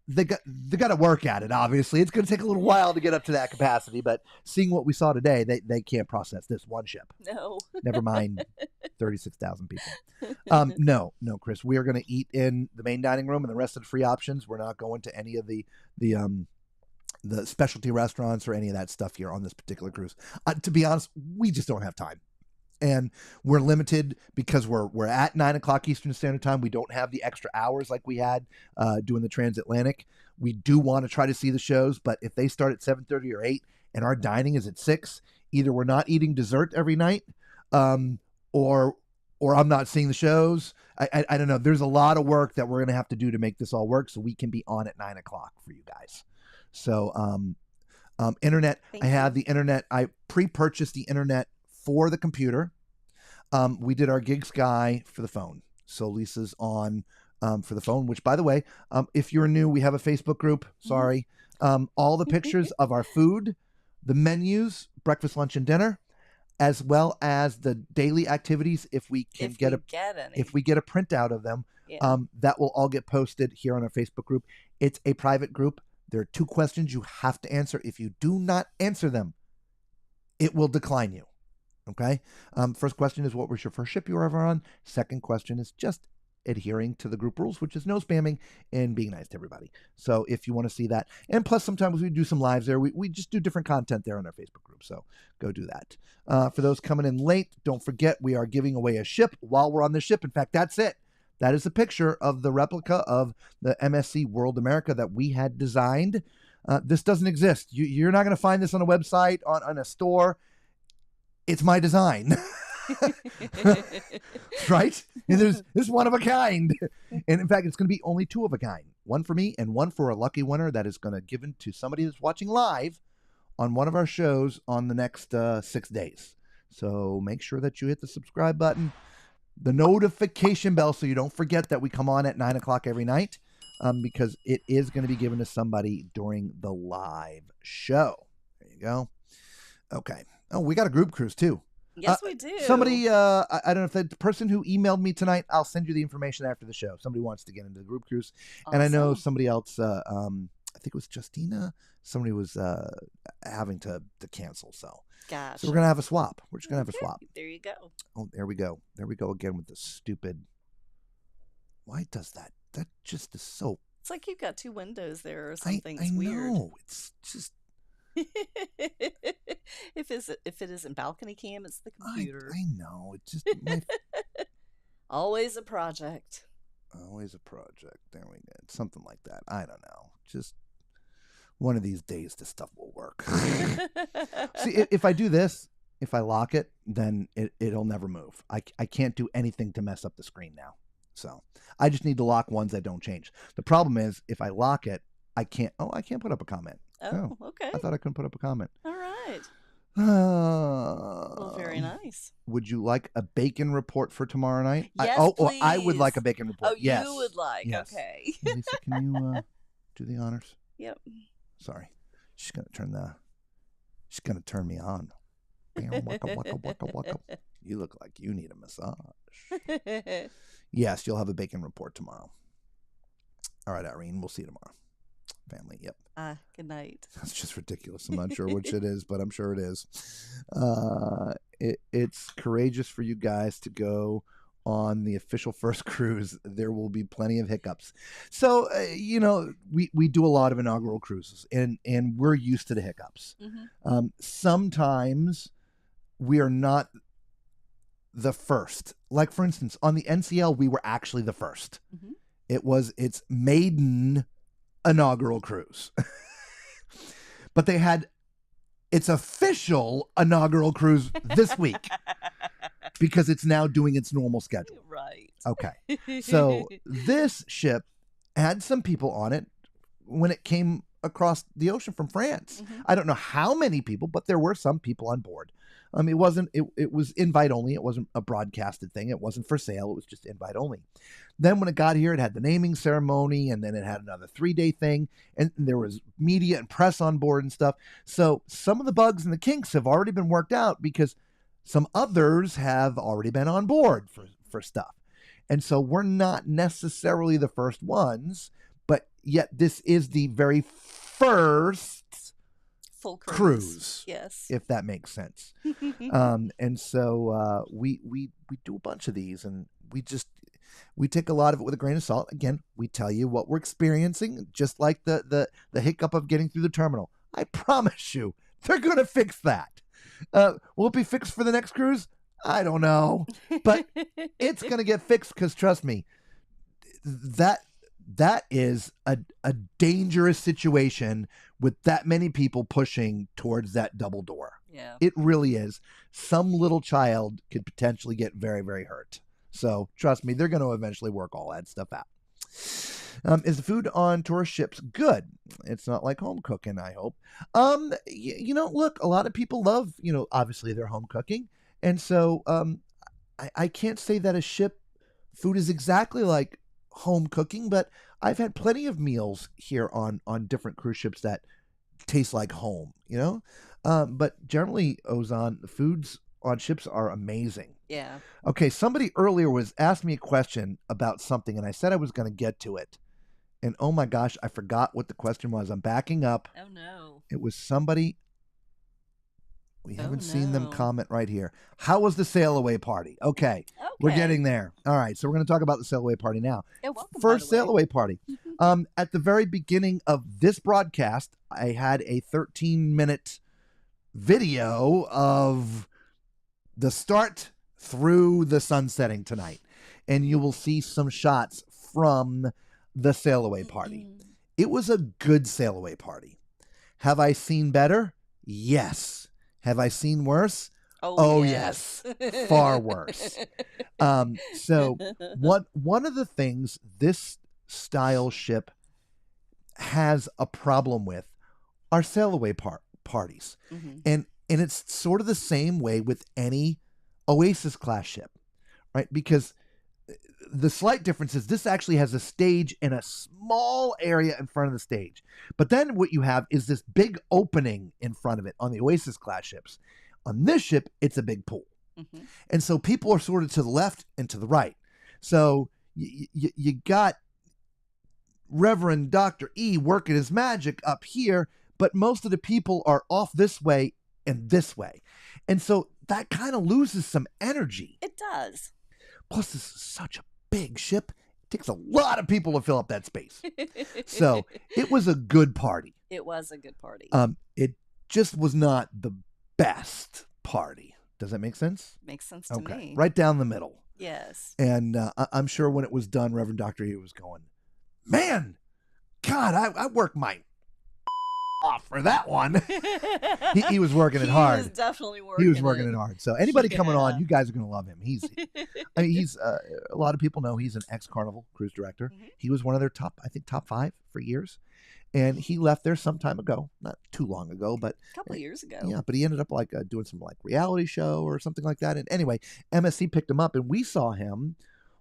they got to work at it. Obviously, it's going to take a little while to get up to that capacity. But seeing what we saw today, they can't process this one ship. No. Never mind 36,000 people. No, Chris. We are going to eat in the main dining room, and the rest of the free options. We're not going to any of the specialty restaurants or any of that stuff here on this particular cruise. To be honest, we just don't have time. And we're limited because we're at 9 o'clock Eastern Standard Time. We don't have the extra hours like we had doing the transatlantic. We do want to try to see the shows, but if they start at 7:30 or 8 and our dining is at 6, either we're not eating dessert every night, or I'm not seeing the shows. I don't know. There's a lot of work that we're going to have to do to make this all work so we can be on at 9 o'clock for you guys. So internet. I have the internet. I pre-purchased the internet for the computer. We did our Gig Sky for the phone. So Lisa's on for the phone, which, by the way, if you're new, we have a Facebook group. Sorry. All the pictures of our food, the menus, breakfast, lunch, and dinner, as well as the daily activities. If we can get a printout of them, that will all get posted here on our Facebook group. It's a private group. There are 2 questions you have to answer. If you do not answer them, it will decline you. Okay. First question is, what was your first ship you were ever on? Second question is just adhering to the group rules, which is no spamming and being nice to everybody. So if you want to see that, and plus sometimes we do some lives there. We just do different content there on our Facebook group. So go do that. For those coming in late, don't forget we are giving away a ship while we're on the ship. In fact, that's it. That is a picture of the replica of the MSC World America that we had designed. This doesn't exist. You're not going to find this on a website, on a store. It's my design. Right? And there's one of a kind. And in fact, it's going to be only 2 of a kind. One for me and one for a lucky winner that is going to given to somebody that's watching live on one of our shows on the next 6 days. So make sure that you hit the subscribe button, the notification bell, so you don't forget that we come on at 9 o'clock every night. because it is going to be given to somebody during the live show. There you go. Okay. Oh, we got a group cruise too. Yes, we do. Somebody, I don't know if the person who emailed me tonight, I'll send you the information after the show. Somebody wants to get into the group cruise. And I know Awesome. somebody else, I think it was Justina, somebody was having to cancel. So Gosh. we're going to have a swap. We're just going to have a Okay, swap. There you go. Oh, there we go. There we go again with the stupid. Why does that? That just is so. It's like you've got two windows there or I something. It's weird. know. It's just. If it isn't balcony cam, it's the computer. I know. It's just my, Always a project. always a project. There we go. Something like that. I don't know. Just one of these days, this stuff will work. See, if I do this, if I lock it, then it'll never move. I can't do anything to mess up the screen now. So I just need to lock ones that don't change. The problem is if I lock it, I can't put up a comment. Oh, okay. I thought I couldn't put up a comment. All right. Well, very nice. Would you like a bacon report for tomorrow night? Yes, I would like a please. bacon report. Oh, yes. you would like. Yes. Okay. Lisa, can you do the honors? Yep. Sorry. She's gonna turn me on. Waka, waka, waka, waka. You look like you need a massage. Yes, you'll have a bacon report tomorrow. All right, Irene, we'll see you tomorrow. Family, yep. Good night. That's just ridiculous. I'm not sure which it is, but I'm sure it is. It's courageous for you guys to go on the official first cruise. There will be plenty of hiccups. So, we do a lot of inaugural cruises, and we're used to the hiccups. Mm-hmm. Sometimes we are not the first. Like, for instance, on the NCL, we were actually the first. Mm-hmm. Its maiden inaugural cruise. But they had its official inaugural cruise this week because it's now doing its normal schedule. Right. Okay. So this ship had some people on it when it came across the ocean from France. Mhm. I don't know how many people, but there were some people on board. It was invite only. It wasn't a broadcasted thing. It wasn't for sale. It was just invite only. Then when it got here, it had the naming ceremony, and then it had another 3-day thing, and there was media and press on board and stuff. So some of the bugs and the kinks have already been worked out because some others have already been on board for stuff. And so we're not necessarily the first ones, but yet this is the very first Full cruise, yes. if that makes sense. And so we do a bunch of these, and we take a lot of it with a grain of salt. Again, we tell you what we're experiencing, just like the hiccup of getting through the terminal. I promise you, they're going to fix that. Will it be fixed for the next cruise? I don't know, but it's going to get fixed because trust me, that is a dangerous situation with that many people pushing towards that double door. Yeah. It really is. Some little child could potentially get very, very hurt. So trust me, they're going to eventually work all that stuff out. Is the food on tourist ships good? It's not like home cooking, I hope. Look, a lot of people love, obviously their home cooking. And so I can't say that a ship food is exactly like home cooking, but I've had plenty of meals here on different cruise ships that taste like home, but generally, Ozan, the foods on ships are amazing. Yeah. Okay, somebody earlier asked me a question about something, and I said I was going to get to it. And oh my gosh, I forgot what the question was. I'm backing up. Oh no. It was somebody. We haven't seen them no. comment right here. How was the sail away party? Okay, we're getting there. All right, so we're going to talk about the sail away party now. Yeah, welcome, by First the way. sail away party. At the very beginning of this broadcast, I had a 13-minute video of the start through the sun setting tonight, and you will see some shots from the sail away party. It was a good sail away party. Have I seen better? Yes. Have I seen worse? Oh yes. Far worse. So one of the things this style ship has a problem with are sail away parties. Mhm. And it's sort of the same way with any Oasis class ship, right? Because the slight difference is this actually has a stage in a small area in front of the stage. But then what you have is this big opening in front of it on the Oasis class ships. On this ship, it's a big pool. Mm-hmm. And so people are sorted to the left and to the right. So you got Reverend Dr. E working his magic up here, but most of the people are off this way and this way. And so that kind of loses some energy. It does. Plus, this is such a big ship. It takes a lot of people to fill up that space. So it was a good party. It was a good party. It just was not the best party. Does that make sense? Makes sense to me. Right down the middle. Yes. And I'm sure when it was done, Reverend Dr. E was going, man, God, I worked my off for that one. he was working it hard. He was definitely working. He was working it hard. So anybody coming on, Yeah. you guys are going to love him. He's a lot of people know he's an ex-Carnival cruise director. Mhm. He was one of their top 5 for years. And he left there some time ago, not too long ago, but A couple of years ago. yeah, but he ended up doing some reality show or something like that. And anyway, MSC picked him up, and we saw him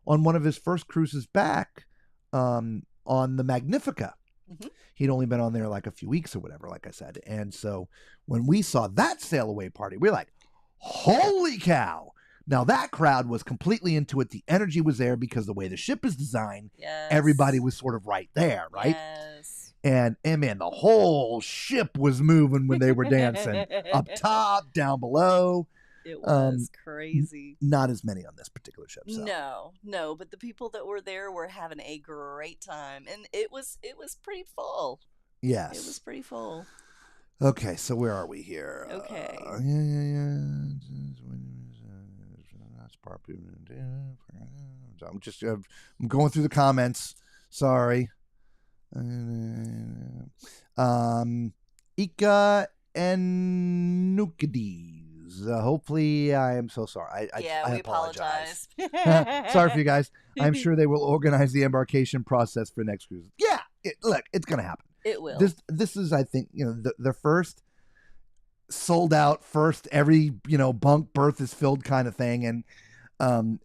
on one of his first cruises back on the Magnifica. Mhm. He'd only been on there a few weeks or whatever, like I said. And so when we saw that sail away party, we were like, holy cow. Now that crowd was completely into it. The energy was there because the way the ship is designed, Yes. everybody was sort of right there, right? Yes. And man, the whole ship was moving when they were dancing. Up top, down below. It was crazy. Not as many on this particular ship. So. No, but the people that were there were having a great time, and it was pretty full. Yes. It was pretty full. Okay, so where are we here? Okay. I'm just I'm going through the comments. Sorry. Ika and Nukides. Hopefully, I am so sorry. I we apologize. apologize. Sorry for you guys. I'm sure they will organize the embarkation process for next cruise. Yeah, look, it's going to happen. It will. This is, I think, the first sold out, first every bunk berth is filled kind of thing, and they're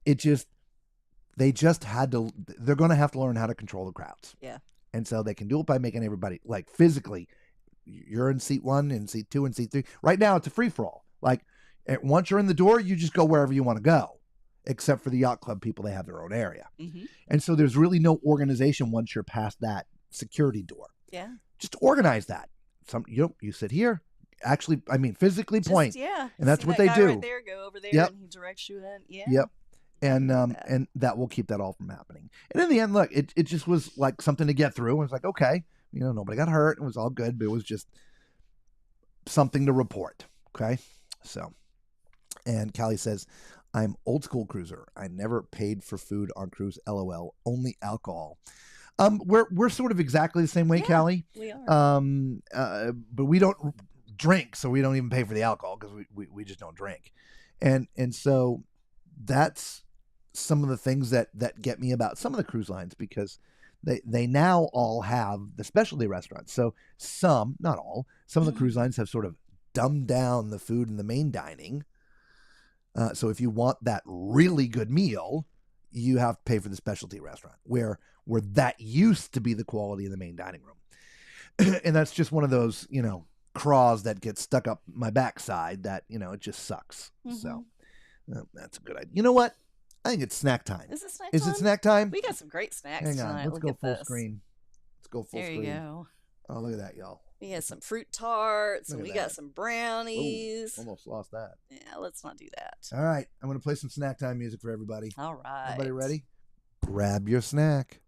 going to have to learn how to control the crowds. Yeah. And so they can do it by making everybody physically. You're in seat 1 and seat 2 and seat 3. Right now, it's a free for all. Once you're in the door, you just go wherever you want to go, except for the yacht club people. They have their own area. Mm-hmm. And so there's really no organization once you're past that security door. Yeah. Just organize that. You sit here. Actually, physically point. Yeah. And that's See what that they guy do. Right there, go over there, Yep. and he directs you in. Yeah. Yep. And that. and that will keep that all from happening. And in the end, look, it just was something to get through. It was okay, nobody got hurt. It was all good, but it was just something to report. Okay. So, and Callie says, I'm old school cruiser. I never paid for food on cruise. LOL. Only alcohol. We're sort of exactly the same way, Yeah, Callie. We are. But we don't drink, so we don't even pay for the alcohol because we just don't drink. And so that's some of the things that get me about some of the cruise lines, because they now all have the specialty restaurants. So some, not all, some of the cruise lines have sort of dumbed down the food in the main dining. So if you want that really good meal, you have to pay for the specialty restaurant, where that used to be the quality in the main dining room. And that's just one of those, craws that gets stuck up my backside that, it just sucks. Mm-hmm. So that's a good idea. You know what? I think it's snack time. Is it snack Is time? it snack time? We got some great snacks Hang on. tonight. Let's Look go at full this. screen. Let's go full There screen. you go. Oh, look at that, y'all. We got some fruit tarts, Look and at we got that. some Ooh, brownies. almost lost that. Yeah, let's not do that. All right. I'm going to play some snack time music for everybody. All right. Everybody ready? Grab your snack.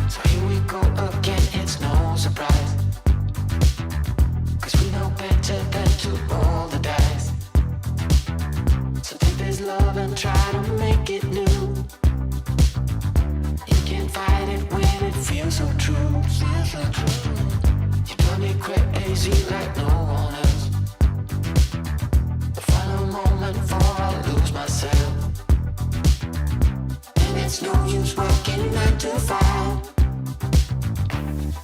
So here we go again, it's no surprise. 'Cause we know better than to roll the dice. So take this love and try to make it new. You can't fight it when it feels so true. You drive me crazy like no one else. meant to fall.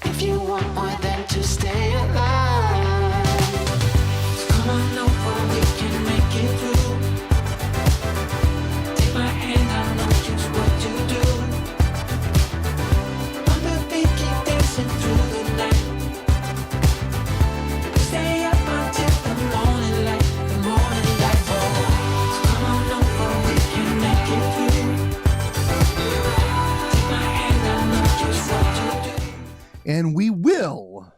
If you want more than to stay alive, so come on over, we can make it through. Take my hand, I know just what to do. On the beat, keep dancing through the night. We stay up until the morning light, the morning light. Oh, so come on over, we can make it through. Take my hand, I know just what to do. And we will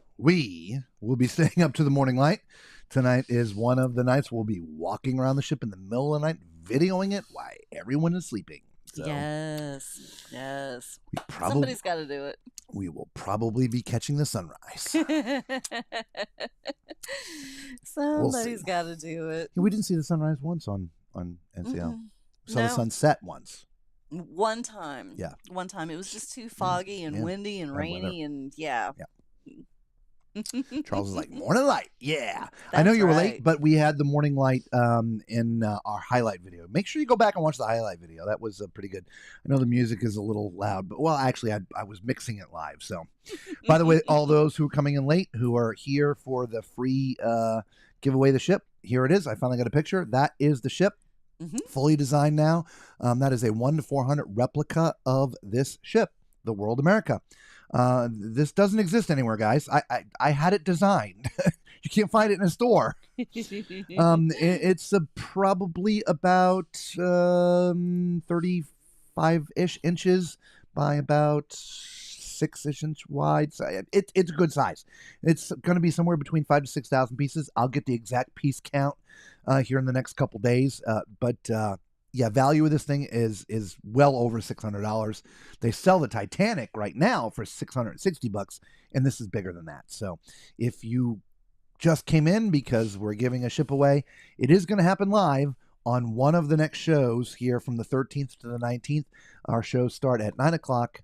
be staying up to the morning light. Tonight is one of the nights we'll be walking around the ship in the middle of the night, videoing it while everyone is sleeping. So Yes. we probably, Somebody's got to do it. we will probably be catching the sunrise. Somebody's got to do it. Yeah, we didn't see the sunrise once on NCL. We saw the No. sunset once. One time. Yeah. One time. It was just too foggy and Yeah. windy and Bad rainy and yeah. Charles is like, morning light. Yeah. I That's know you were right. late, but we had the morning light in our highlight video. Make sure you go back and watch the highlight video. That was pretty good. I know the music is a little loud, but well, actually, I was mixing it live. So, by the way, all those who are coming in late, who are here for the free giveaway the ship, here it is. I finally got a picture. That is the ship. Fully designed now. That is a 1-400 replica of this ship, the World America. This doesn't exist anywhere, guys. I had it designed. You can't find it in a store. It's probably about 35-ish inches by about 6-ish inch wide. So it's a good size. It's going to be somewhere between 5,000 to 6,000 pieces. I'll get the exact piece count here in the next couple days. But yeah, value of this thing is well over $600. They sell the Titanic right now for $660, and this is bigger than that. So if you just came in because we're giving a ship away, it is going to happen live on one of the next shows here from the 13th to the 19th. Our shows start at 9 o'clock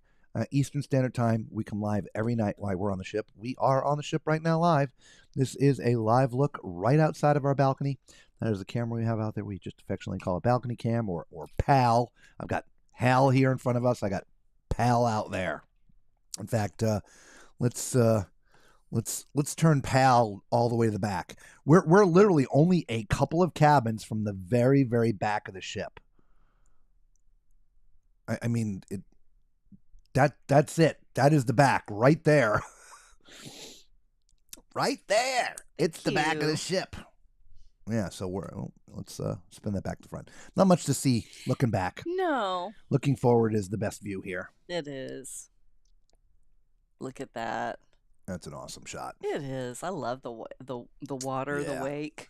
Eastern Standard Time. We come live every night while we're on the ship. We are on the ship right now live. This is a live look right outside of our balcony. There's a camera we have out there. We just affectionately call it balcony cam or PAL. I've got Hal here in front of us. I got PAL out there. In fact, let's turn PAL all the way to the back. We're literally only a couple of cabins from the very, very back of the ship. I mean, that's it. That is the back right there. Right there. It's the back of the ship. Yeah, so let's spin that back to front. Not much to see looking back. No. Looking forward is the best view here. It is. Look at that. That's an awesome shot. It is. I love the water, Yeah. the wake.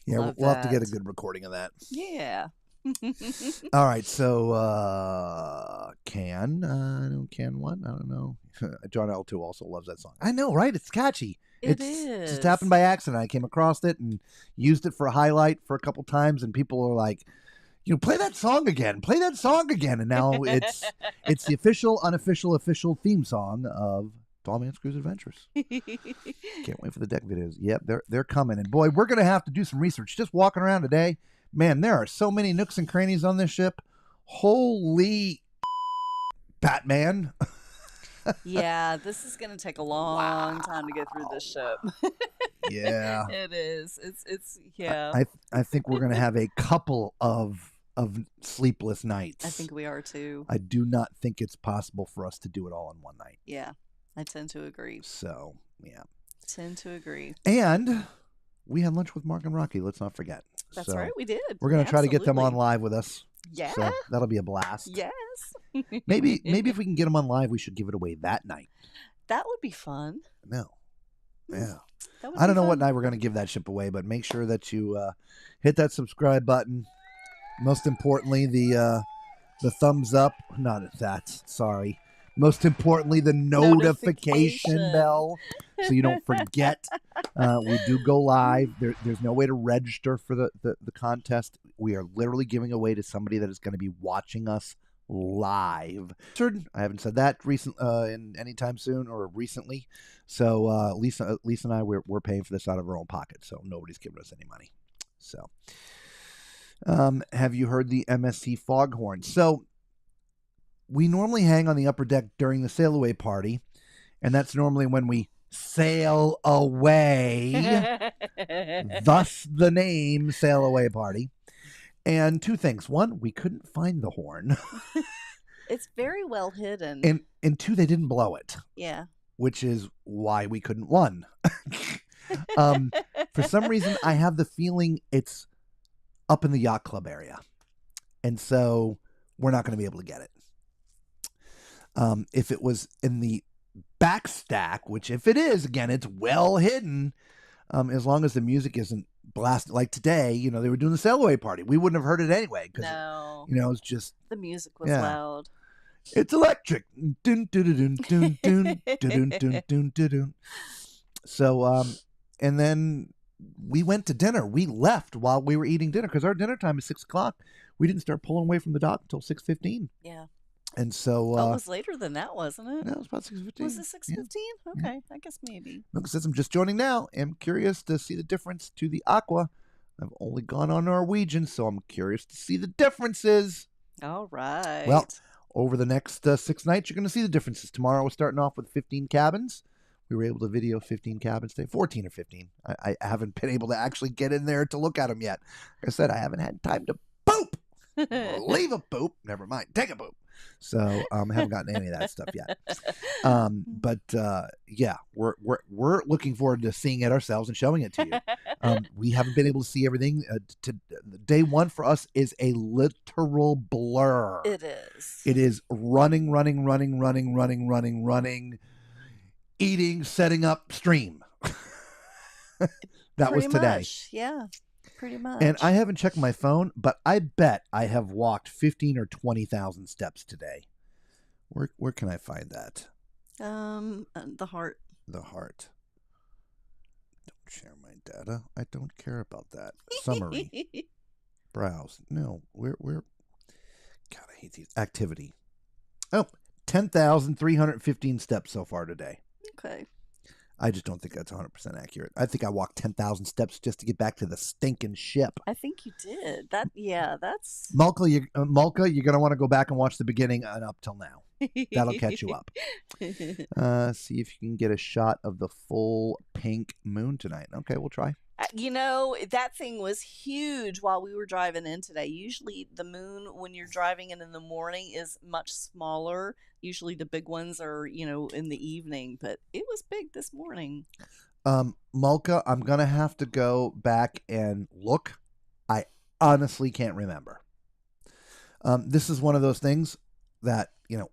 Yeah, Love we'll have to get a that. good recording of that. Yeah. All right, so Can what? I don't know. John L2 also loves that song. I know, right? It's catchy. It It's just is. happened by accident. I came across it and used it for a highlight for a couple times, and people are like, play that song again. Play that song again. And now it's the official, unofficial, official theme song of Tall Man's Cruise Adventures. Can't wait for the deck videos. Yep, they're coming. And boy, we're gonna have to do some research. Just walking around today, man, there are so many nooks and crannies on this ship. Holy Batman. Yeah, this is going to take a long time to get through this ship. Yeah. It is. It's yeah. I think we're gonna have a couple of sleepless nights. I think we are too. I do not think it's possible for us to do it all in one night. Yeah, I tend to agree. So, yeah. Tend to agree. And we had lunch with Mark and Rocky. Let's not forget. That's So right. We did. We're going to try to get them on Absolutely. live with us. Yeah. So that'll be a blast. Yes. Maybe if we can get them on live, we should give it away that night. That would be fun. No. Yeah. That would I don't be know what fun. night we're going to give that ship away, but make sure that you hit that subscribe button. Most importantly, the thumbs up. Not that. Sorry. Most importantly, the notification Notification. bell, so you don't forget. We do go live. There's no way to register for the contest. We are literally giving away to somebody that is going to be watching us live. I haven't said that in anytime soon or recently. So Lisa and I, we're paying for this out of our own pocket. So nobody's giving us any money. So have you heard the MSC foghorn? So we normally hang on the upper deck during the sail away party, and that's normally when we sail away, thus the name Sail Away Party. And two things. One, we couldn't find the horn. It's very well hidden. And two, they didn't blow it. Yeah. Which is why we couldn't won. For some reason, I have the feeling it's up in the yacht club area. And so we're not going to be able to get it. If it was in the back stack, which if it is, again, it's well hidden, as long as the music isn't blasted. Like today, you know, they were doing the sail away party. We wouldn't have heard it anyway. No. You know, it's just. The music was yeah. loud. It's electric. Dun, dun, dun, dun, dun, dun, dun, dun, dun, dun, dun. So, and then we went to dinner. We left while we were eating dinner because our dinner time is 6 o'clock. We didn't start pulling away from the dock until 6:15. Yeah. And so. Oh, it was later than that, wasn't it? No, it was about 6:15. Was it 6:15? Yeah. Okay, I guess maybe. Milk says, I'm just joining now. I'm curious to see the difference to the Aqua. I've only gone on Norwegian, so I'm curious to see the differences. All right. Well, over the next 6 nights, you're going to see the differences. Tomorrow, we're starting off with 15 cabins. We were able to video 15 cabins today, 14 or 15. I haven't been able to actually get in there to look at them yet. Like I said, I haven't had time to poop. Leave a poop. Never mind. Take a poop. So I haven't gotten any of that stuff yet. But yeah, we're looking forward to seeing it ourselves and showing it to you. We haven't been able to see everything. Day one for us is a literal blur. It is. It is running, eating, setting up, stream. That was Pretty today. much. Yeah. Pretty much. And I haven't checked my phone, but I bet I have walked 15 or 20,000 steps today. Where can I find that? The heart. The heart. Don't share my data. I don't care about that. Summary. Browse. No, we're God, I hate these. Activity. Oh, 10,315 steps so far today. Okay. I just don't think that's 100% accurate. I think I walked 10,000 steps just to get back to the stinking ship. I think you did. That's... Mulka, you're going to want to go back and watch the beginning and up till now. That'll catch you up. See if you can get a shot of the full pink moon tonight. Okay, we'll try. You know, that thing was huge while we were driving in today. Usually the moon, when you're driving in the morning, is much smaller. Usually the big ones are, you know, in the evening, but it was big this morning. Mulka, I'm going to have to go back and look. I honestly can't remember. This is one of those things that, you know,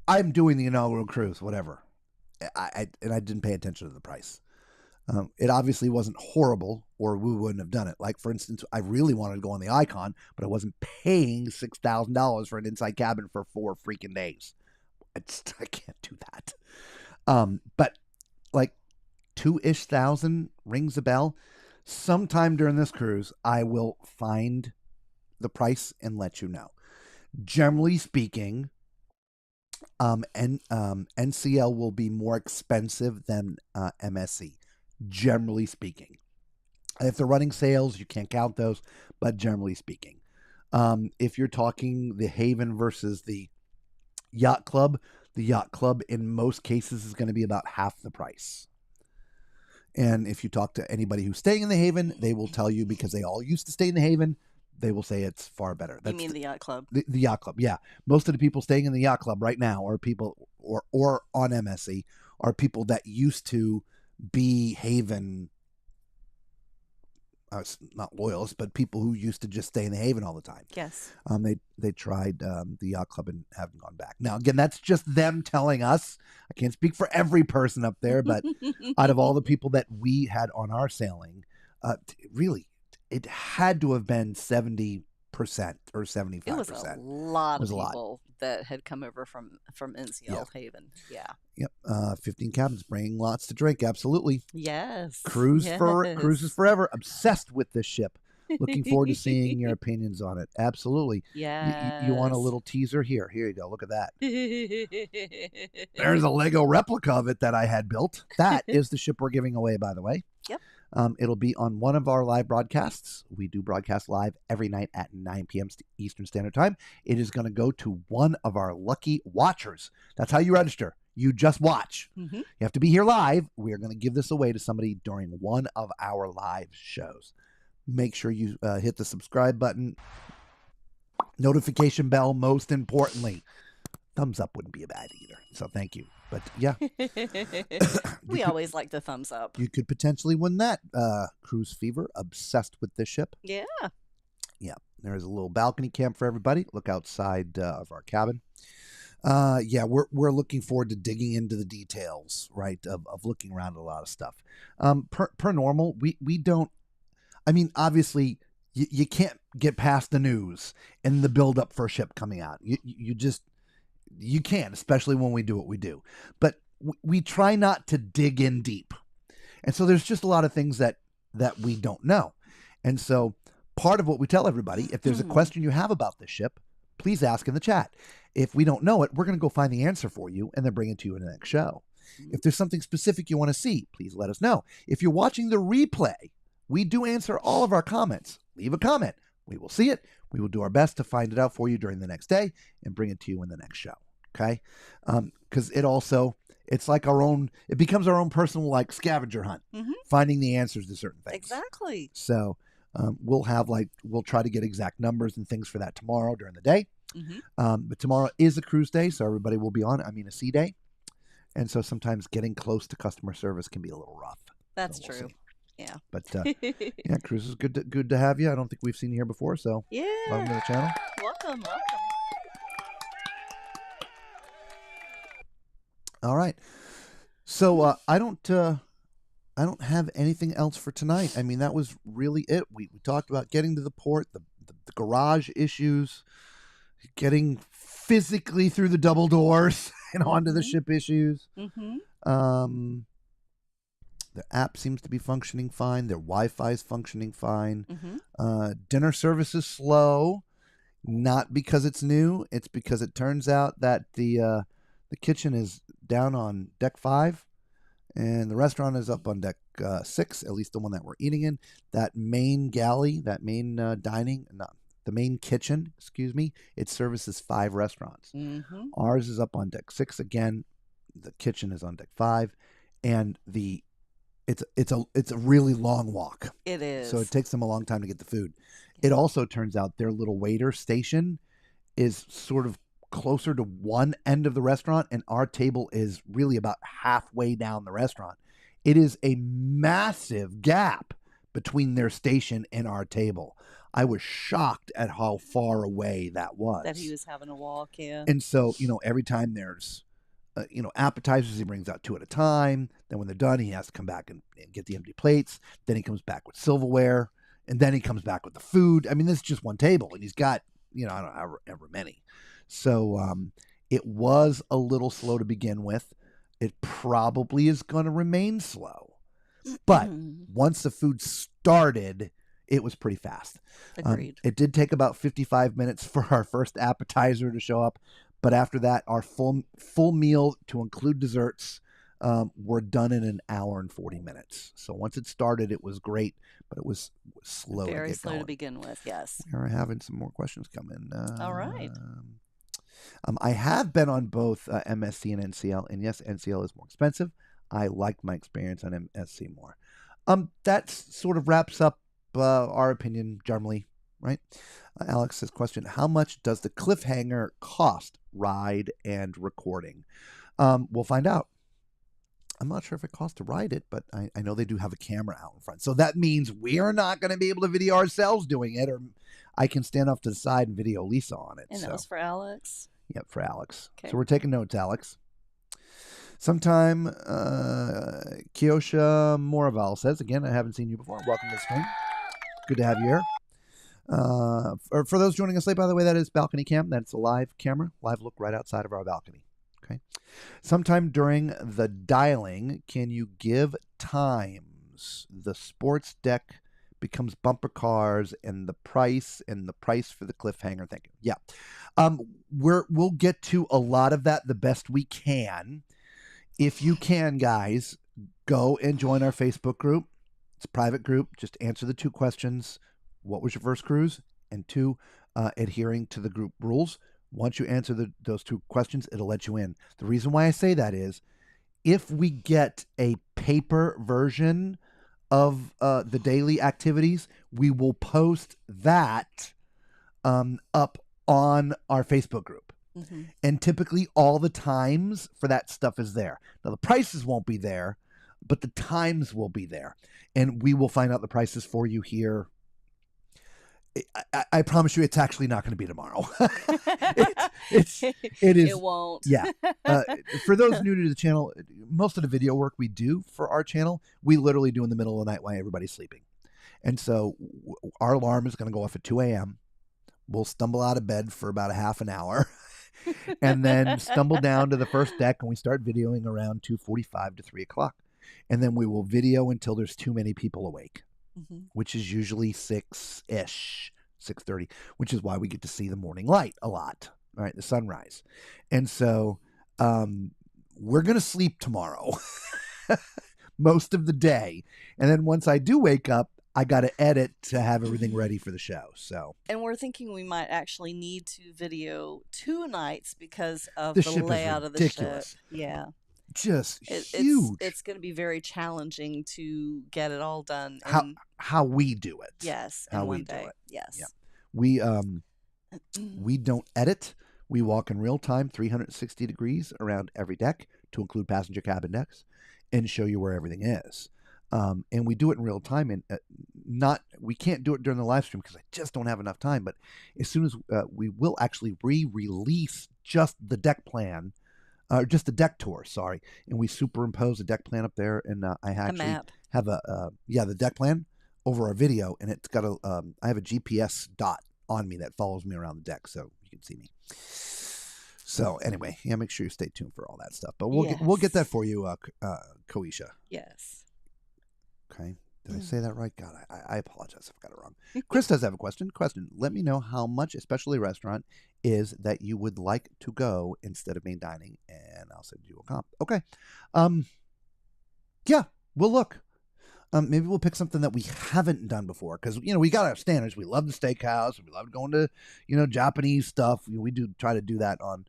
I'm doing the inaugural cruise, whatever. I didn't pay attention to the price. It obviously wasn't horrible, or we wouldn't have done it. Like, for instance, I really wanted to go on the Icon, but I wasn't paying $6,000 for an inside cabin for 4 freaking days. I can't do that. But like 2-ish thousand rings a bell. Sometime during this cruise, I will find the price and let you know. Generally speaking, NCL will be more expensive than MSC. Generally speaking, if they're running sales, you can't count those, but generally speaking, if you're talking the Haven versus the Yacht Club in most cases is going to be about half the price. And if you talk to anybody who's staying in the Haven, they will tell you, because they all used to stay in the Haven, they will say it's far better. You mean the Yacht Club? The Yacht Club, yeah. Most of the people staying in the Yacht Club right now are people, or on MSC, are people that used to be Haven, not loyalists, but people who used to just stay in the Haven all the time. Yes. They tried the Yacht Club and haven't gone back. Now, again, that's just them telling us. I can't speak for every person up there, but out of all the people that we had on our sailing, really, it had to have been 70% or 75%. It was a lot of people that had come over from NCL Haven. Yeah. Yep. 15 cabins, bringing lots to drink. Absolutely. Yes. Cruises forever. Obsessed with this ship. Looking forward to seeing your opinions on it. Absolutely. Yeah. You want a little teaser? Here you go. Look at that. There's a Lego replica of it that I had built. That is the ship we're giving away, by the way. Yep. It'll be on one of our live broadcasts. We do broadcast live every night at 9 p.m. Eastern Standard Time. It is going to go to one of our lucky watchers. That's how you register. You just watch. Mm-hmm. You have to be here live. We are going to give this away to somebody during one of our live shows. Make sure you hit the subscribe button. Notification bell, most importantly. Thumbs up wouldn't be bad either. So thank you. But yeah. We always like the thumbs up. You could potentially win that. Cruise Fever, obsessed with this ship. Yeah. Yeah. There's a little balcony camp for everybody. Look outside of our cabin. Yeah, we're looking forward to digging into the details, right, of looking around at a lot of stuff. Per normal, we don't, I mean, obviously, you can't get past the news and the buildup for a ship coming out. You can't, especially when we do what we do. But we try not to dig in deep. And so there's just a lot of things that we don't know. And so part of what we tell everybody, if there's a question you have about this ship, please ask in the chat. If we don't know it, we're going to go find the answer for you and then bring it to you in the next show. If there's something specific you want to see, please let us know. If you're watching the replay, we do answer all of our comments. Leave a comment. We will see it. We will do our best to find it out for you during the next day and bring it to you in the next show. Okay? Because it's like it becomes our own personal like scavenger hunt, finding the answers to certain things. Exactly. So we'll try to get exact numbers and things for that tomorrow during the day. But tomorrow is a cruise day, so everybody will be on. A sea day. And so sometimes getting close to customer service can be a little rough. That's so we'll true. see. Yeah. But yeah, Cruise is good to have you. I don't think we've seen you here before, so yeah. welcome to the channel. Welcome. All right. So I don't have anything else for tonight. I mean, that was really it. We talked about getting to the port, the garage issues, getting physically through the double doors and onto the ship issues. The app seems to be functioning fine. Their Wi-Fi is functioning fine. Dinner service is slow, not because it's new. It's because it turns out that the kitchen is down on deck 5, and the restaurant is up on deck 6. At least the one that we're eating in. That main galley, that main the main kitchen, excuse me, it services 5 restaurants. Ours is up on deck 6 again. The kitchen is on deck 5, and it's a really long walk. It is. So it takes them a long time to get the food. It also turns out their little waiter station is sort of closer to one end of the restaurant, and our table is really about halfway down the restaurant. It is a massive gap between their station and our table. I was shocked at how far away that was. That he was having to walk, yeah. And so, every time there's appetizers, he brings out 2 at a time. Then when they're done, he has to come back and get the empty plates. Then he comes back with silverware, and then he comes back with the food. I mean, this is just one table, and he's got, I don't know, however many. So it was a little slow to begin with. It probably is going to remain slow. But once the food started, it was pretty fast. Agreed. It did take about 55 minutes for our first appetizer to show up. But after that, our full meal, to include desserts, were done in an hour and 40 minutes. So once it started, it was great, but it was slow to get going. Very slow to begin with, yes. We're having some more questions come in. All right. I have been on both MSC and NCL, and yes, NCL is more expensive. I like my experience on MSC more. That sort of wraps up our opinion generally, right? Alex's question: how much does the cliffhanger cost, ride and recording? We'll find out. I'm not sure if it costs to ride it, but I know they do have a camera out in front. So that means we are not going to be able to video ourselves doing it, or I can stand off to the side and video Lisa on it. And that was for Alex? Yep, for Alex. Okay. So we're taking notes, Alex. Sometime, Kiosha Moraval says, again, I haven't seen you before. Welcome to the stream. Good to have you here. For those joining us late, by the way, that is Balcony Cam. That's a live camera, live look right outside of our balcony. Okay. Sometime during the dialing, can you give times? The sports deck becomes bumper cars and the price for the cliffhanger. Thank you. Yeah. We'll get to a lot of that the best we can. If you can, guys, go and join our Facebook group. It's a private group. Just answer the 2 questions. What was your first cruise? And 2, adhering to the group rules. Once you answer those 2 questions, it'll let you in. The reason why I say that is if we get a paper version of the daily activities, we will post that up on our Facebook group. Mm-hmm. And typically all the times for that stuff is there. Now, the prices won't be there, but the times will be there. And we will find out the prices for you here. I promise you it's actually not going to be tomorrow. it is. It won't. Yeah. For those new to the channel, most of the video work we do for our channel, we literally do in the middle of the night while everybody's sleeping. And so our alarm is going to go off at 2 a.m. We'll stumble out of bed for about a half an hour and then stumble down to the first deck, and we start videoing around 2:45 to 3 o'clock. And then we will video until there's too many people awake. Mm-hmm. Which is usually 6-ish, 6:30, which is why we get to see the morning light a lot, right? The sunrise. And so we're going to sleep tomorrow most of the day. And then once I do wake up, I got to edit to have everything ready for the show. So, and we're thinking we might actually need to video 2 nights because of the the ship is layout of the ship. ridiculous. Yeah. Just huge. It's going to be very challenging to get it all done. How we do it. Yes. How in we one do day. it. Yes. Yeah. We don't edit. We walk in real time 360 degrees around every deck to include passenger cabin decks and show you where everything is. And we do it in real time, and we can't do it during the live stream because I just don't have enough time. But as soon as we will actually re-release just the deck plan, just the deck tour, sorry, and we superimpose a deck plan up there, and I actually have the deck plan over our video, and it's got I have a GPS dot on me that follows me around the deck, so you can see me. So anyway, yeah, make sure you stay tuned for all that stuff. But we'll get that for you, Koisha. Yes. Okay. Did I say that right? God, I apologize if I got it wrong. Chris does have a question. Let me know how much, especially restaurant, is that you would like to go instead of main dining, and I'll send you a comp. Okay. Yeah, we'll look. Maybe we'll pick something that we haven't done before, because, we got our standards. We love the steakhouse. We love going to, Japanese stuff. We do try to do that on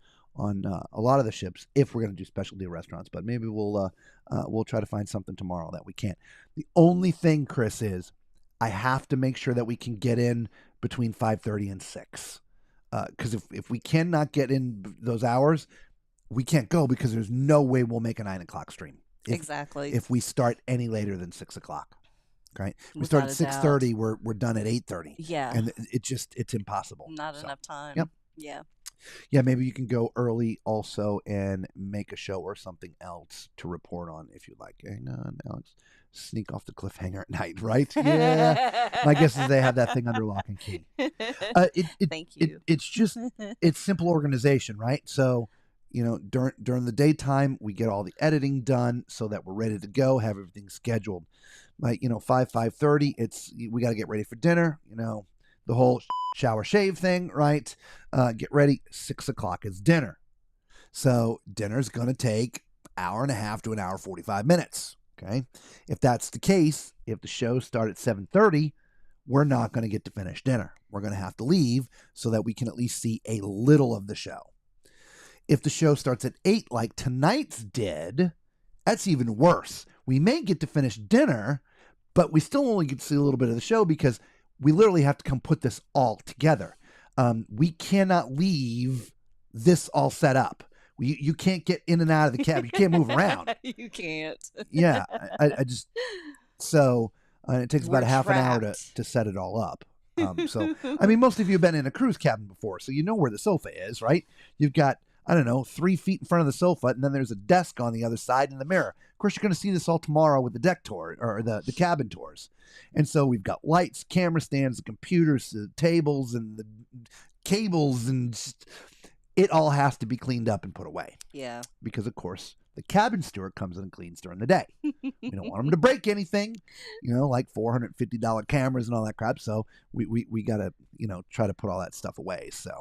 a lot of the ships if we're going to do specialty restaurants, but maybe we'll try to find something tomorrow that we can't. The only thing, Chris, is I have to make sure that we can get in between 5:30 and 6, because if we cannot get in those hours, we can't go, because there's no way we'll make a 9 o'clock stream. Exactly. If we start any later than 6 o'clock. Okay. We start at 6:30, we're done at 8:30. Yeah. And it's impossible. Not enough time. Yep. Yeah. Yeah, maybe you can go early also and make a show or something else to report on if you'd like. Hang on, Alex. Sneak off the cliffhanger at night, right? Yeah. My guess is they have that thing under lock and key. Thank you. It's simple organization, right? So, during the daytime, we get all the editing done so that we're ready to go, have everything scheduled. Like, 5:30, we got to get ready for dinner, the whole shower shave thing, right? Get ready. 6 o'clock is dinner. So dinner's going to take hour and a half to an hour 45 minutes. Okay. If that's the case, if the show starts at 7:30, we're not going to get to finish dinner. We're going to have to leave so that we can at least see a little of the show. If the show starts at 8, like tonight's did, that's even worse. We may get to finish dinner, but we still only get to see a little bit of the show because we literally have to come put this all together. We cannot leave this all set up. You can't get in and out of the cab. You can't move around. You can't. Yeah. I just, so it takes about a half an hour to set it all up. So, I mean, most of you have been in a cruise cabin before, so you know where the sofa is, right? You've got, 3 feet in front of the sofa, and then there's a desk on the other side and the mirror. Of course, you're going to see this all tomorrow with the deck tour or the cabin tours. And so we've got lights, camera stands, the computers, the tables, and the cables, and it all has to be cleaned up and put away. Yeah. Because, of course, the cabin steward comes in and cleans during the day. We don't want them to break anything, like $450 cameras and all that crap. So we got to, try to put all that stuff away. So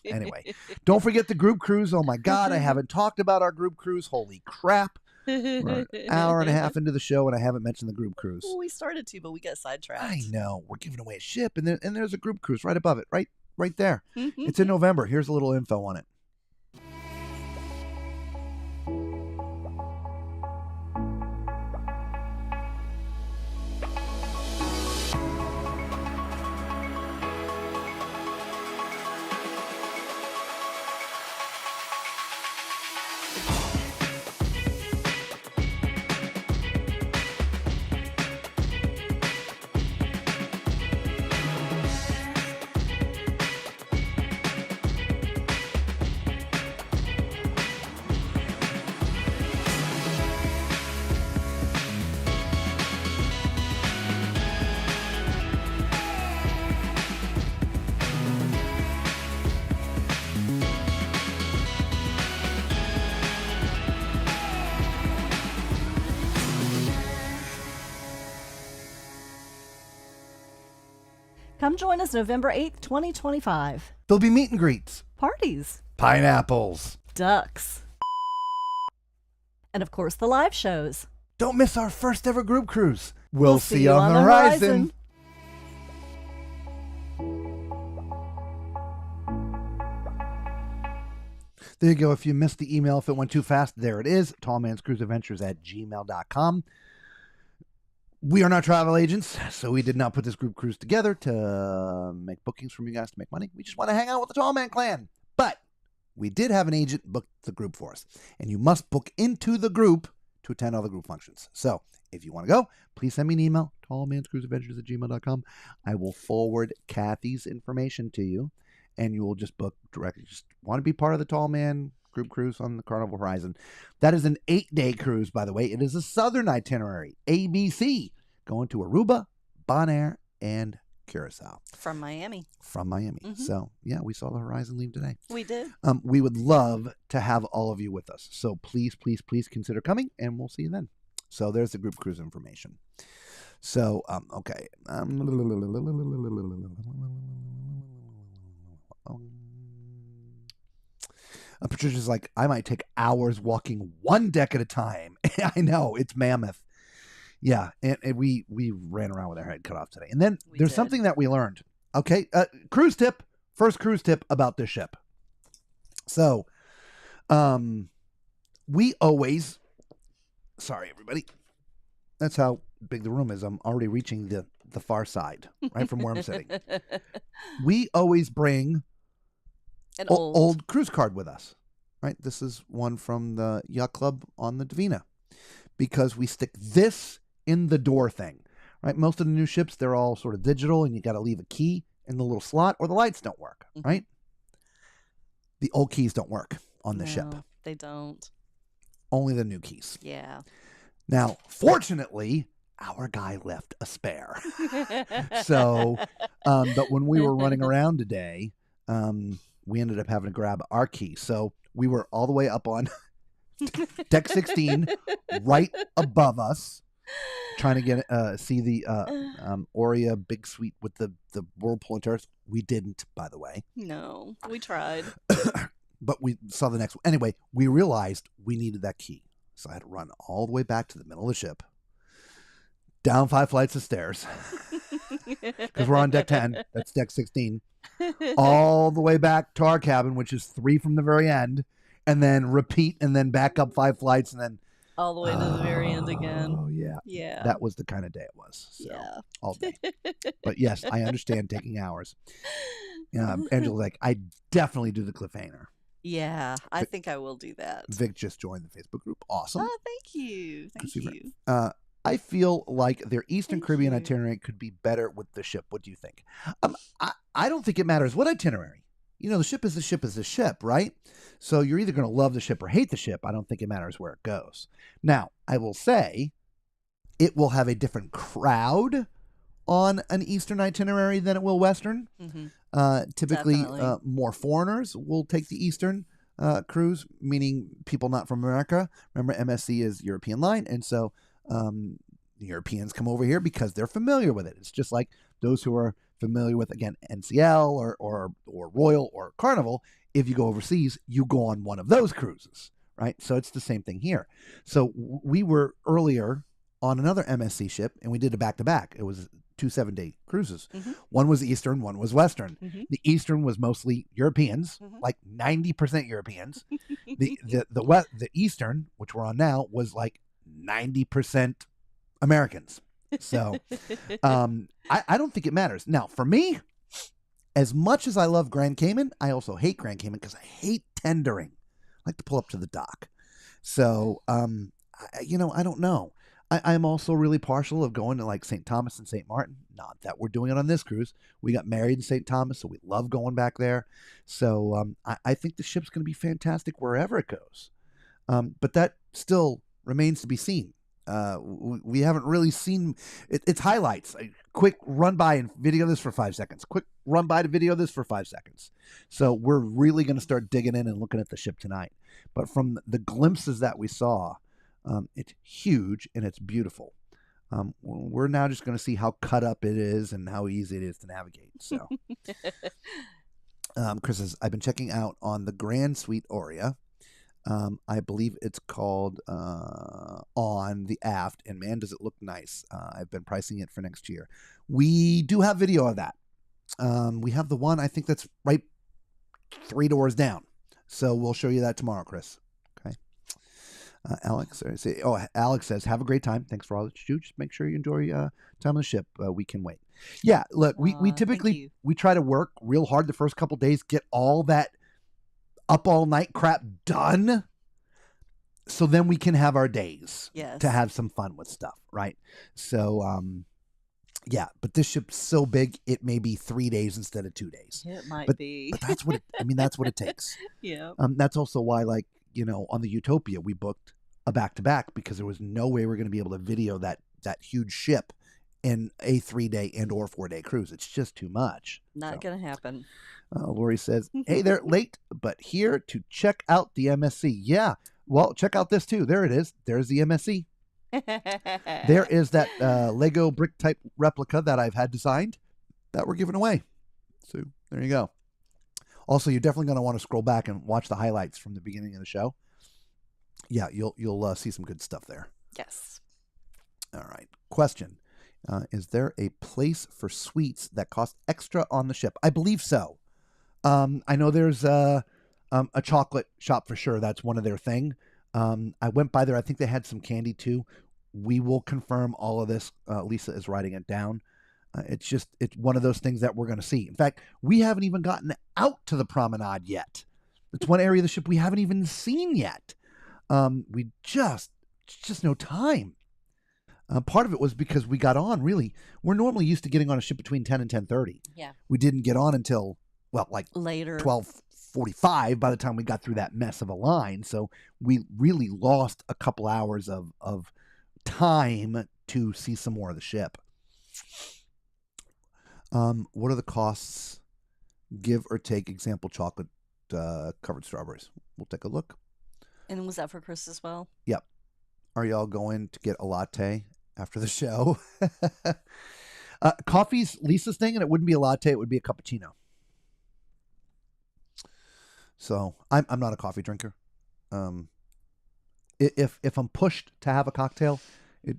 anyway, don't forget the group cruise. Oh my God, I haven't talked about our group cruise. Holy crap. We're an hour and a half into the show, and I haven't mentioned the group cruise. Well, we started to, but we got sidetracked. I know. We're giving away a ship, and there's a group cruise right above it, right there. It's in November. Here's a little info on it. Come join us November 8th, 2025. There'll be meet and greets, Parties, pineapples. ducks, and of course the live shows. Don't miss our first ever group cruise. We'll see see you you on the horizon. There you go. If you missed the email, if it went too fast, there it is. tallmanscruiseadventures@gmail.com. We are not travel agents, so we did not put this group cruise together to make bookings from you guys to make money. We just want to hang out with the Tall Man Clan. But we did have an agent book the group for us, and you must book into the group to attend all the group functions. So if you want to go, please send me an email, tallmanscruiseadventures@gmail.com. I will forward Kathy's information to you, and you will just book directly. Just want to be part of the Tall Man group cruise on the Carnival Horizon. That is an 8-day cruise, by the way. It is a southern itinerary, ABC, going to Aruba, Bonaire, and Curacao. From Miami. So, yeah, we saw the Horizon leave today. We did. We would love to have all of you with us. So please, please, please consider coming, and we'll see you then. So there's the group cruise information. So, okay. Patricia's like, I might take hours walking one deck at a time. I know, it's mammoth. Yeah, and we ran around with our head cut off today. And then there's something that we learned. Okay, cruise tip. First cruise tip about this ship. So, we always, sorry everybody, that's how big the room is. I'm already reaching the far side, right from where I'm sitting. We always bring An old cruise card with us, right? This is one from the Yuck Club on the Divina, because we stick this in the door thing, right? Most of the new ships, they're all sort of digital, and you got to leave a key in the little slot, or the lights don't work, right? The old keys don't work on the ship. They don't. Only the new keys. Yeah. Now, fortunately, our guy left a spare. So, but when we were running around today, we ended up having to grab our key. So we were all the way up on deck 16, right above us, trying to get see the Aurea big suite with the whirlpool and terrace. We didn't, by the way. No, we tried. But we saw the next one. Anyway, we realized we needed that key. So I had to run all the way back to the middle of the ship, down 5 flights of stairs, because we're on deck 10. That's deck 16. All the way back to our cabin, which is 3 from the very end, and then repeat, and then back up 5 flights, and then all the way to the very end again. Oh, yeah. Yeah. That was the kind of day it was. So, yeah. All day. But yes, I understand taking hours. Angela's like, I definitely do the cliffhanger. Yeah, I think I will do that. Vic just joined the Facebook group. Awesome. Oh, thank you. Thank you. I feel like their Eastern Caribbean itinerary could be better with the ship. What do you think? I don't think it matters what itinerary. You know, the ship is the ship is the ship, right? So you're either going to love the ship or hate the ship. I don't think it matters where it goes. Now, I will say it will have a different crowd on an Eastern itinerary than it will Western. Typically, more foreigners will take the Eastern cruise, meaning people not from America. Remember, MSC is European line, and so Europeans come over here because they're familiar with it. It's just like those who are familiar with, again, NCL or Royal or Carnival. If you go overseas, you go on one of those cruises, right? So it's the same thing here. So we were earlier on another MSC ship, and we did a back-to-back. It was 2 7-day cruises. One was Eastern, one was Western. The Eastern was mostly Europeans, like 90% Europeans. The Eastern, which we're on now, was like 90% Americans. So I don't think it matters. Now, for me, as much as I love Grand Cayman, I also hate Grand Cayman because I hate tendering. I like to pull up to the dock. So, I don't know. I'm also really partial of going to like St. Thomas and St. Martin. Not that we're doing it on this cruise. We got married in St. Thomas, so we love going back there. So I think the ship's going to be fantastic wherever it goes. But that still remains to be seen. We haven't really seen its highlights. A quick run by and video this for 5 seconds. Quick run by to video this for 5 seconds. So we're really going to start digging in and looking at the ship tonight. But from the glimpses that we saw, it's huge and it's beautiful. We're now just going to see how cut up it is and how easy it is to navigate. So, Chris says, I've been checking out on the Grand Suite Aurea. I believe it's called on the aft, and man, does it look nice. I've been pricing it for next year. We do have video of that. We have the one, I think that's right 3 doors down. So we'll show you that tomorrow, Chris. Okay. Alex says, have a great time. Thanks for all that you do. Just make sure you enjoy time on the ship. We can wait. Yeah, look, we typically, we try to work real hard the first couple days, get all that up all night crap done, so then we can have our days to have some fun with stuff, right? So yeah, but this ship's so big it may be 3 days instead of 2 days. It might be. But that's what that's what it takes. Yeah. That's also why, like, on the Utopia we booked a back-to-back because there was no way we're going to be able to video that huge ship in a 3-day and or 4-day cruise. It's just too much. Not gonna happen. Lori says, hey, they're late, but here to check out the MSC. Yeah, well, check out this too. There it is. There's the MSC. There is that Lego brick type replica that I've had designed that we're giving away. So there you go. Also, you're definitely going to want to scroll back and watch the highlights from the beginning of the show. Yeah, you'll see some good stuff there. Yes. All right. Question. Is there a place for sweets that cost extra on the ship? I believe so. I know there's a chocolate shop for sure. That's one of their thing. I went by there. I think they had some candy too. We will confirm all of this. Lisa is writing it down. It's one of those things that we're going to see. In fact, we haven't even gotten out to the promenade yet. It's one area of the ship we haven't even seen yet. We just no time. Part of it was because we got on really. We're normally used to getting on a ship between 10 and 10:30. Yeah. We didn't get on until, well, like later, 12:45 by the time we got through that mess of a line. So we really lost a couple hours of time to see some more of the ship. What are the costs? Give or take example chocolate covered strawberries. We'll take a look. And was that for Chris as well? Yep. Are y'all going to get a latte after the show? Coffee's Lisa's thing, and it wouldn't be a latte. It would be a cappuccino. So I'm not a coffee drinker. If I'm pushed to have a cocktail,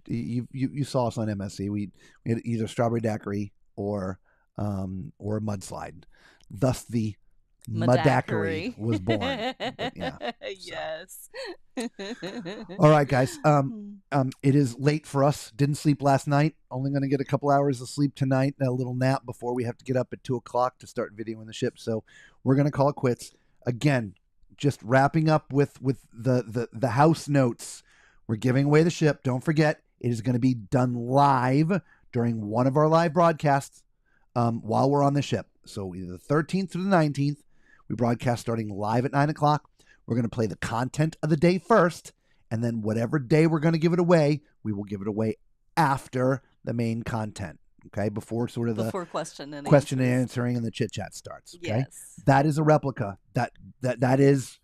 you saw us on MSC. We had either strawberry daiquiri or a mudslide. Thus the Mudackery was born. But yeah, so. Yes. All right, guys. It is late for us. Didn't sleep last night. Only going to get a couple hours of sleep tonight. A little nap before we have to get up at 2:00 to start videoing the ship. So we're going to call it quits. Again, just wrapping up with the house notes. We're giving away the ship. Don't forget, it is going to be done live during one of our live broadcasts while we're on the ship. So either the 13th through the 19th, we broadcast starting live at 9:00. We're going to play the content of the day first, and then whatever day we're going to give it away, we will give it away after the main content. Okay, before sort of before question and answering and the chit chat starts. Okay, yes. That is a replica. That is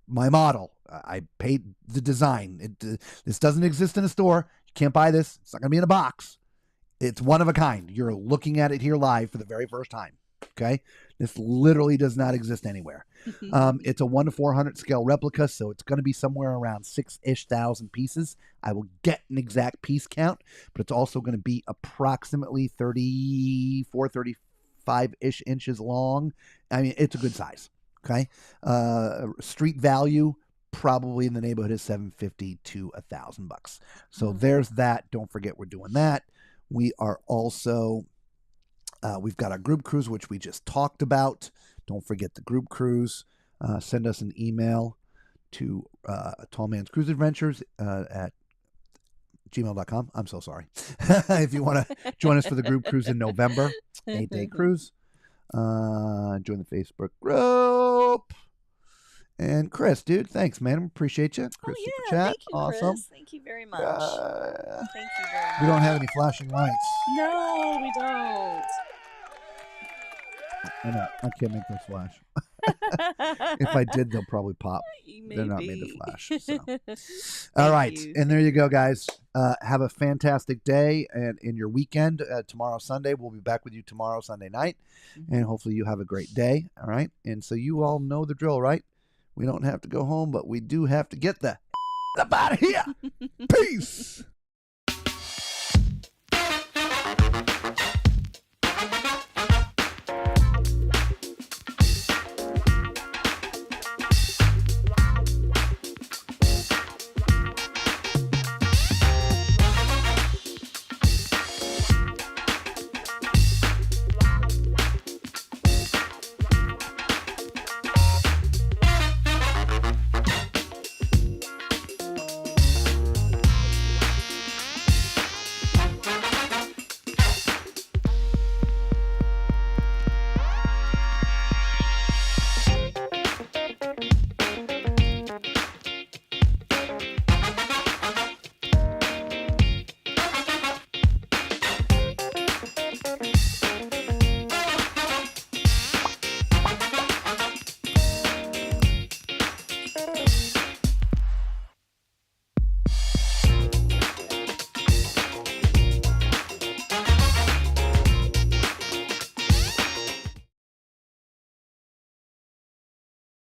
my model. I paid the design. This doesn't exist in a store. You can't buy this. It's not going to be in a box. It's one of a kind. You're looking at it here live for the very first time. Okay. This literally does not exist anywhere. It's a 1 to 400 scale replica, so it's going to be somewhere around 6-ish thousand pieces. I will get an exact piece count, but it's also going to be approximately 34, 35-ish inches long. I mean, it's a good size. Okay. Street value, probably in the neighborhood of $750 to $1,000. So there's that. Don't forget we're doing that. We are also, we've got our group cruise, which we just talked about. Don't forget the group cruise. Send us an email to Tall Man's Cruise Adventures at gmail.com. I'm so sorry. If you want to join us for the group cruise in November, 8-day cruise, join the Facebook group. And Chris, dude, thanks, man. Appreciate you. Chris, Oh, yeah. Super Chat. Thank you, Awesome. Chris. Thank you very much. Thank you very much. We don't have any flashing lights. No, we don't. I know. I can't make them flash. If I did, they'll probably pop. They're not made to flash. So. All right. you. And there you go, guys. Have a fantastic day and in your weekend. Tomorrow, Sunday. We'll be back with you tomorrow, Sunday night. And hopefully you have a great day. All right. And so you all know the drill, right? We don't have to go home, but we do have to get the out of here. Peace.